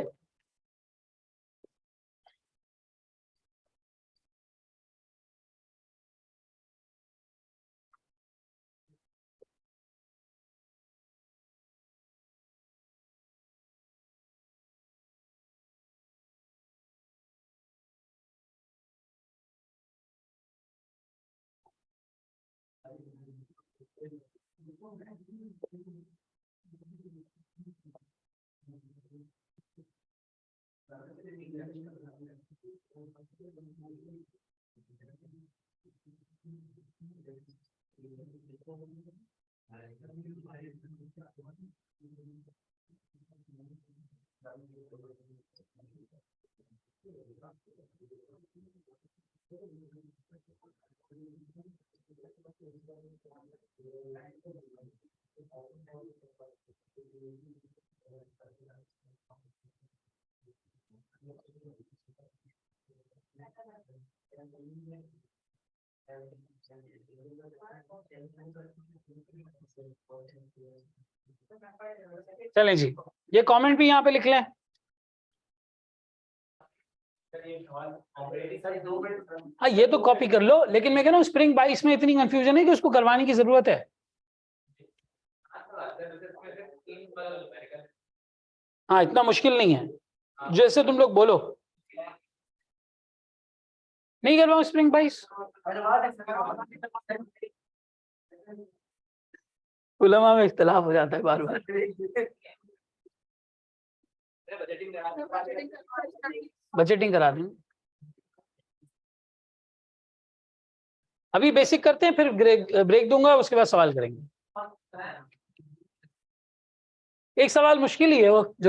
चलें जी, ये कमेंट भी यहाँ पे लिख लें। हाँ ये तो कॉपी कर लो, लेकिन मैं कह रहा हूँ स्प्रिंग 22 में इतनी कंफ्यूजन है कि उसको करवाने की जरूरत है। हाँ इतना मुश्किल नहीं है, जैसे तुम लोग बोलो। नहीं करवाऊं स्प्रिंग 22? उलमा में इख्तिलाफ हो जाता है बार बार। बजटिंग करा दें, अभी बेसिक करते हैं, फिर ब्रेक दूंगा, उसके बाद सवाल करेंगे। एक सवाल मुश्किल ही है वो जो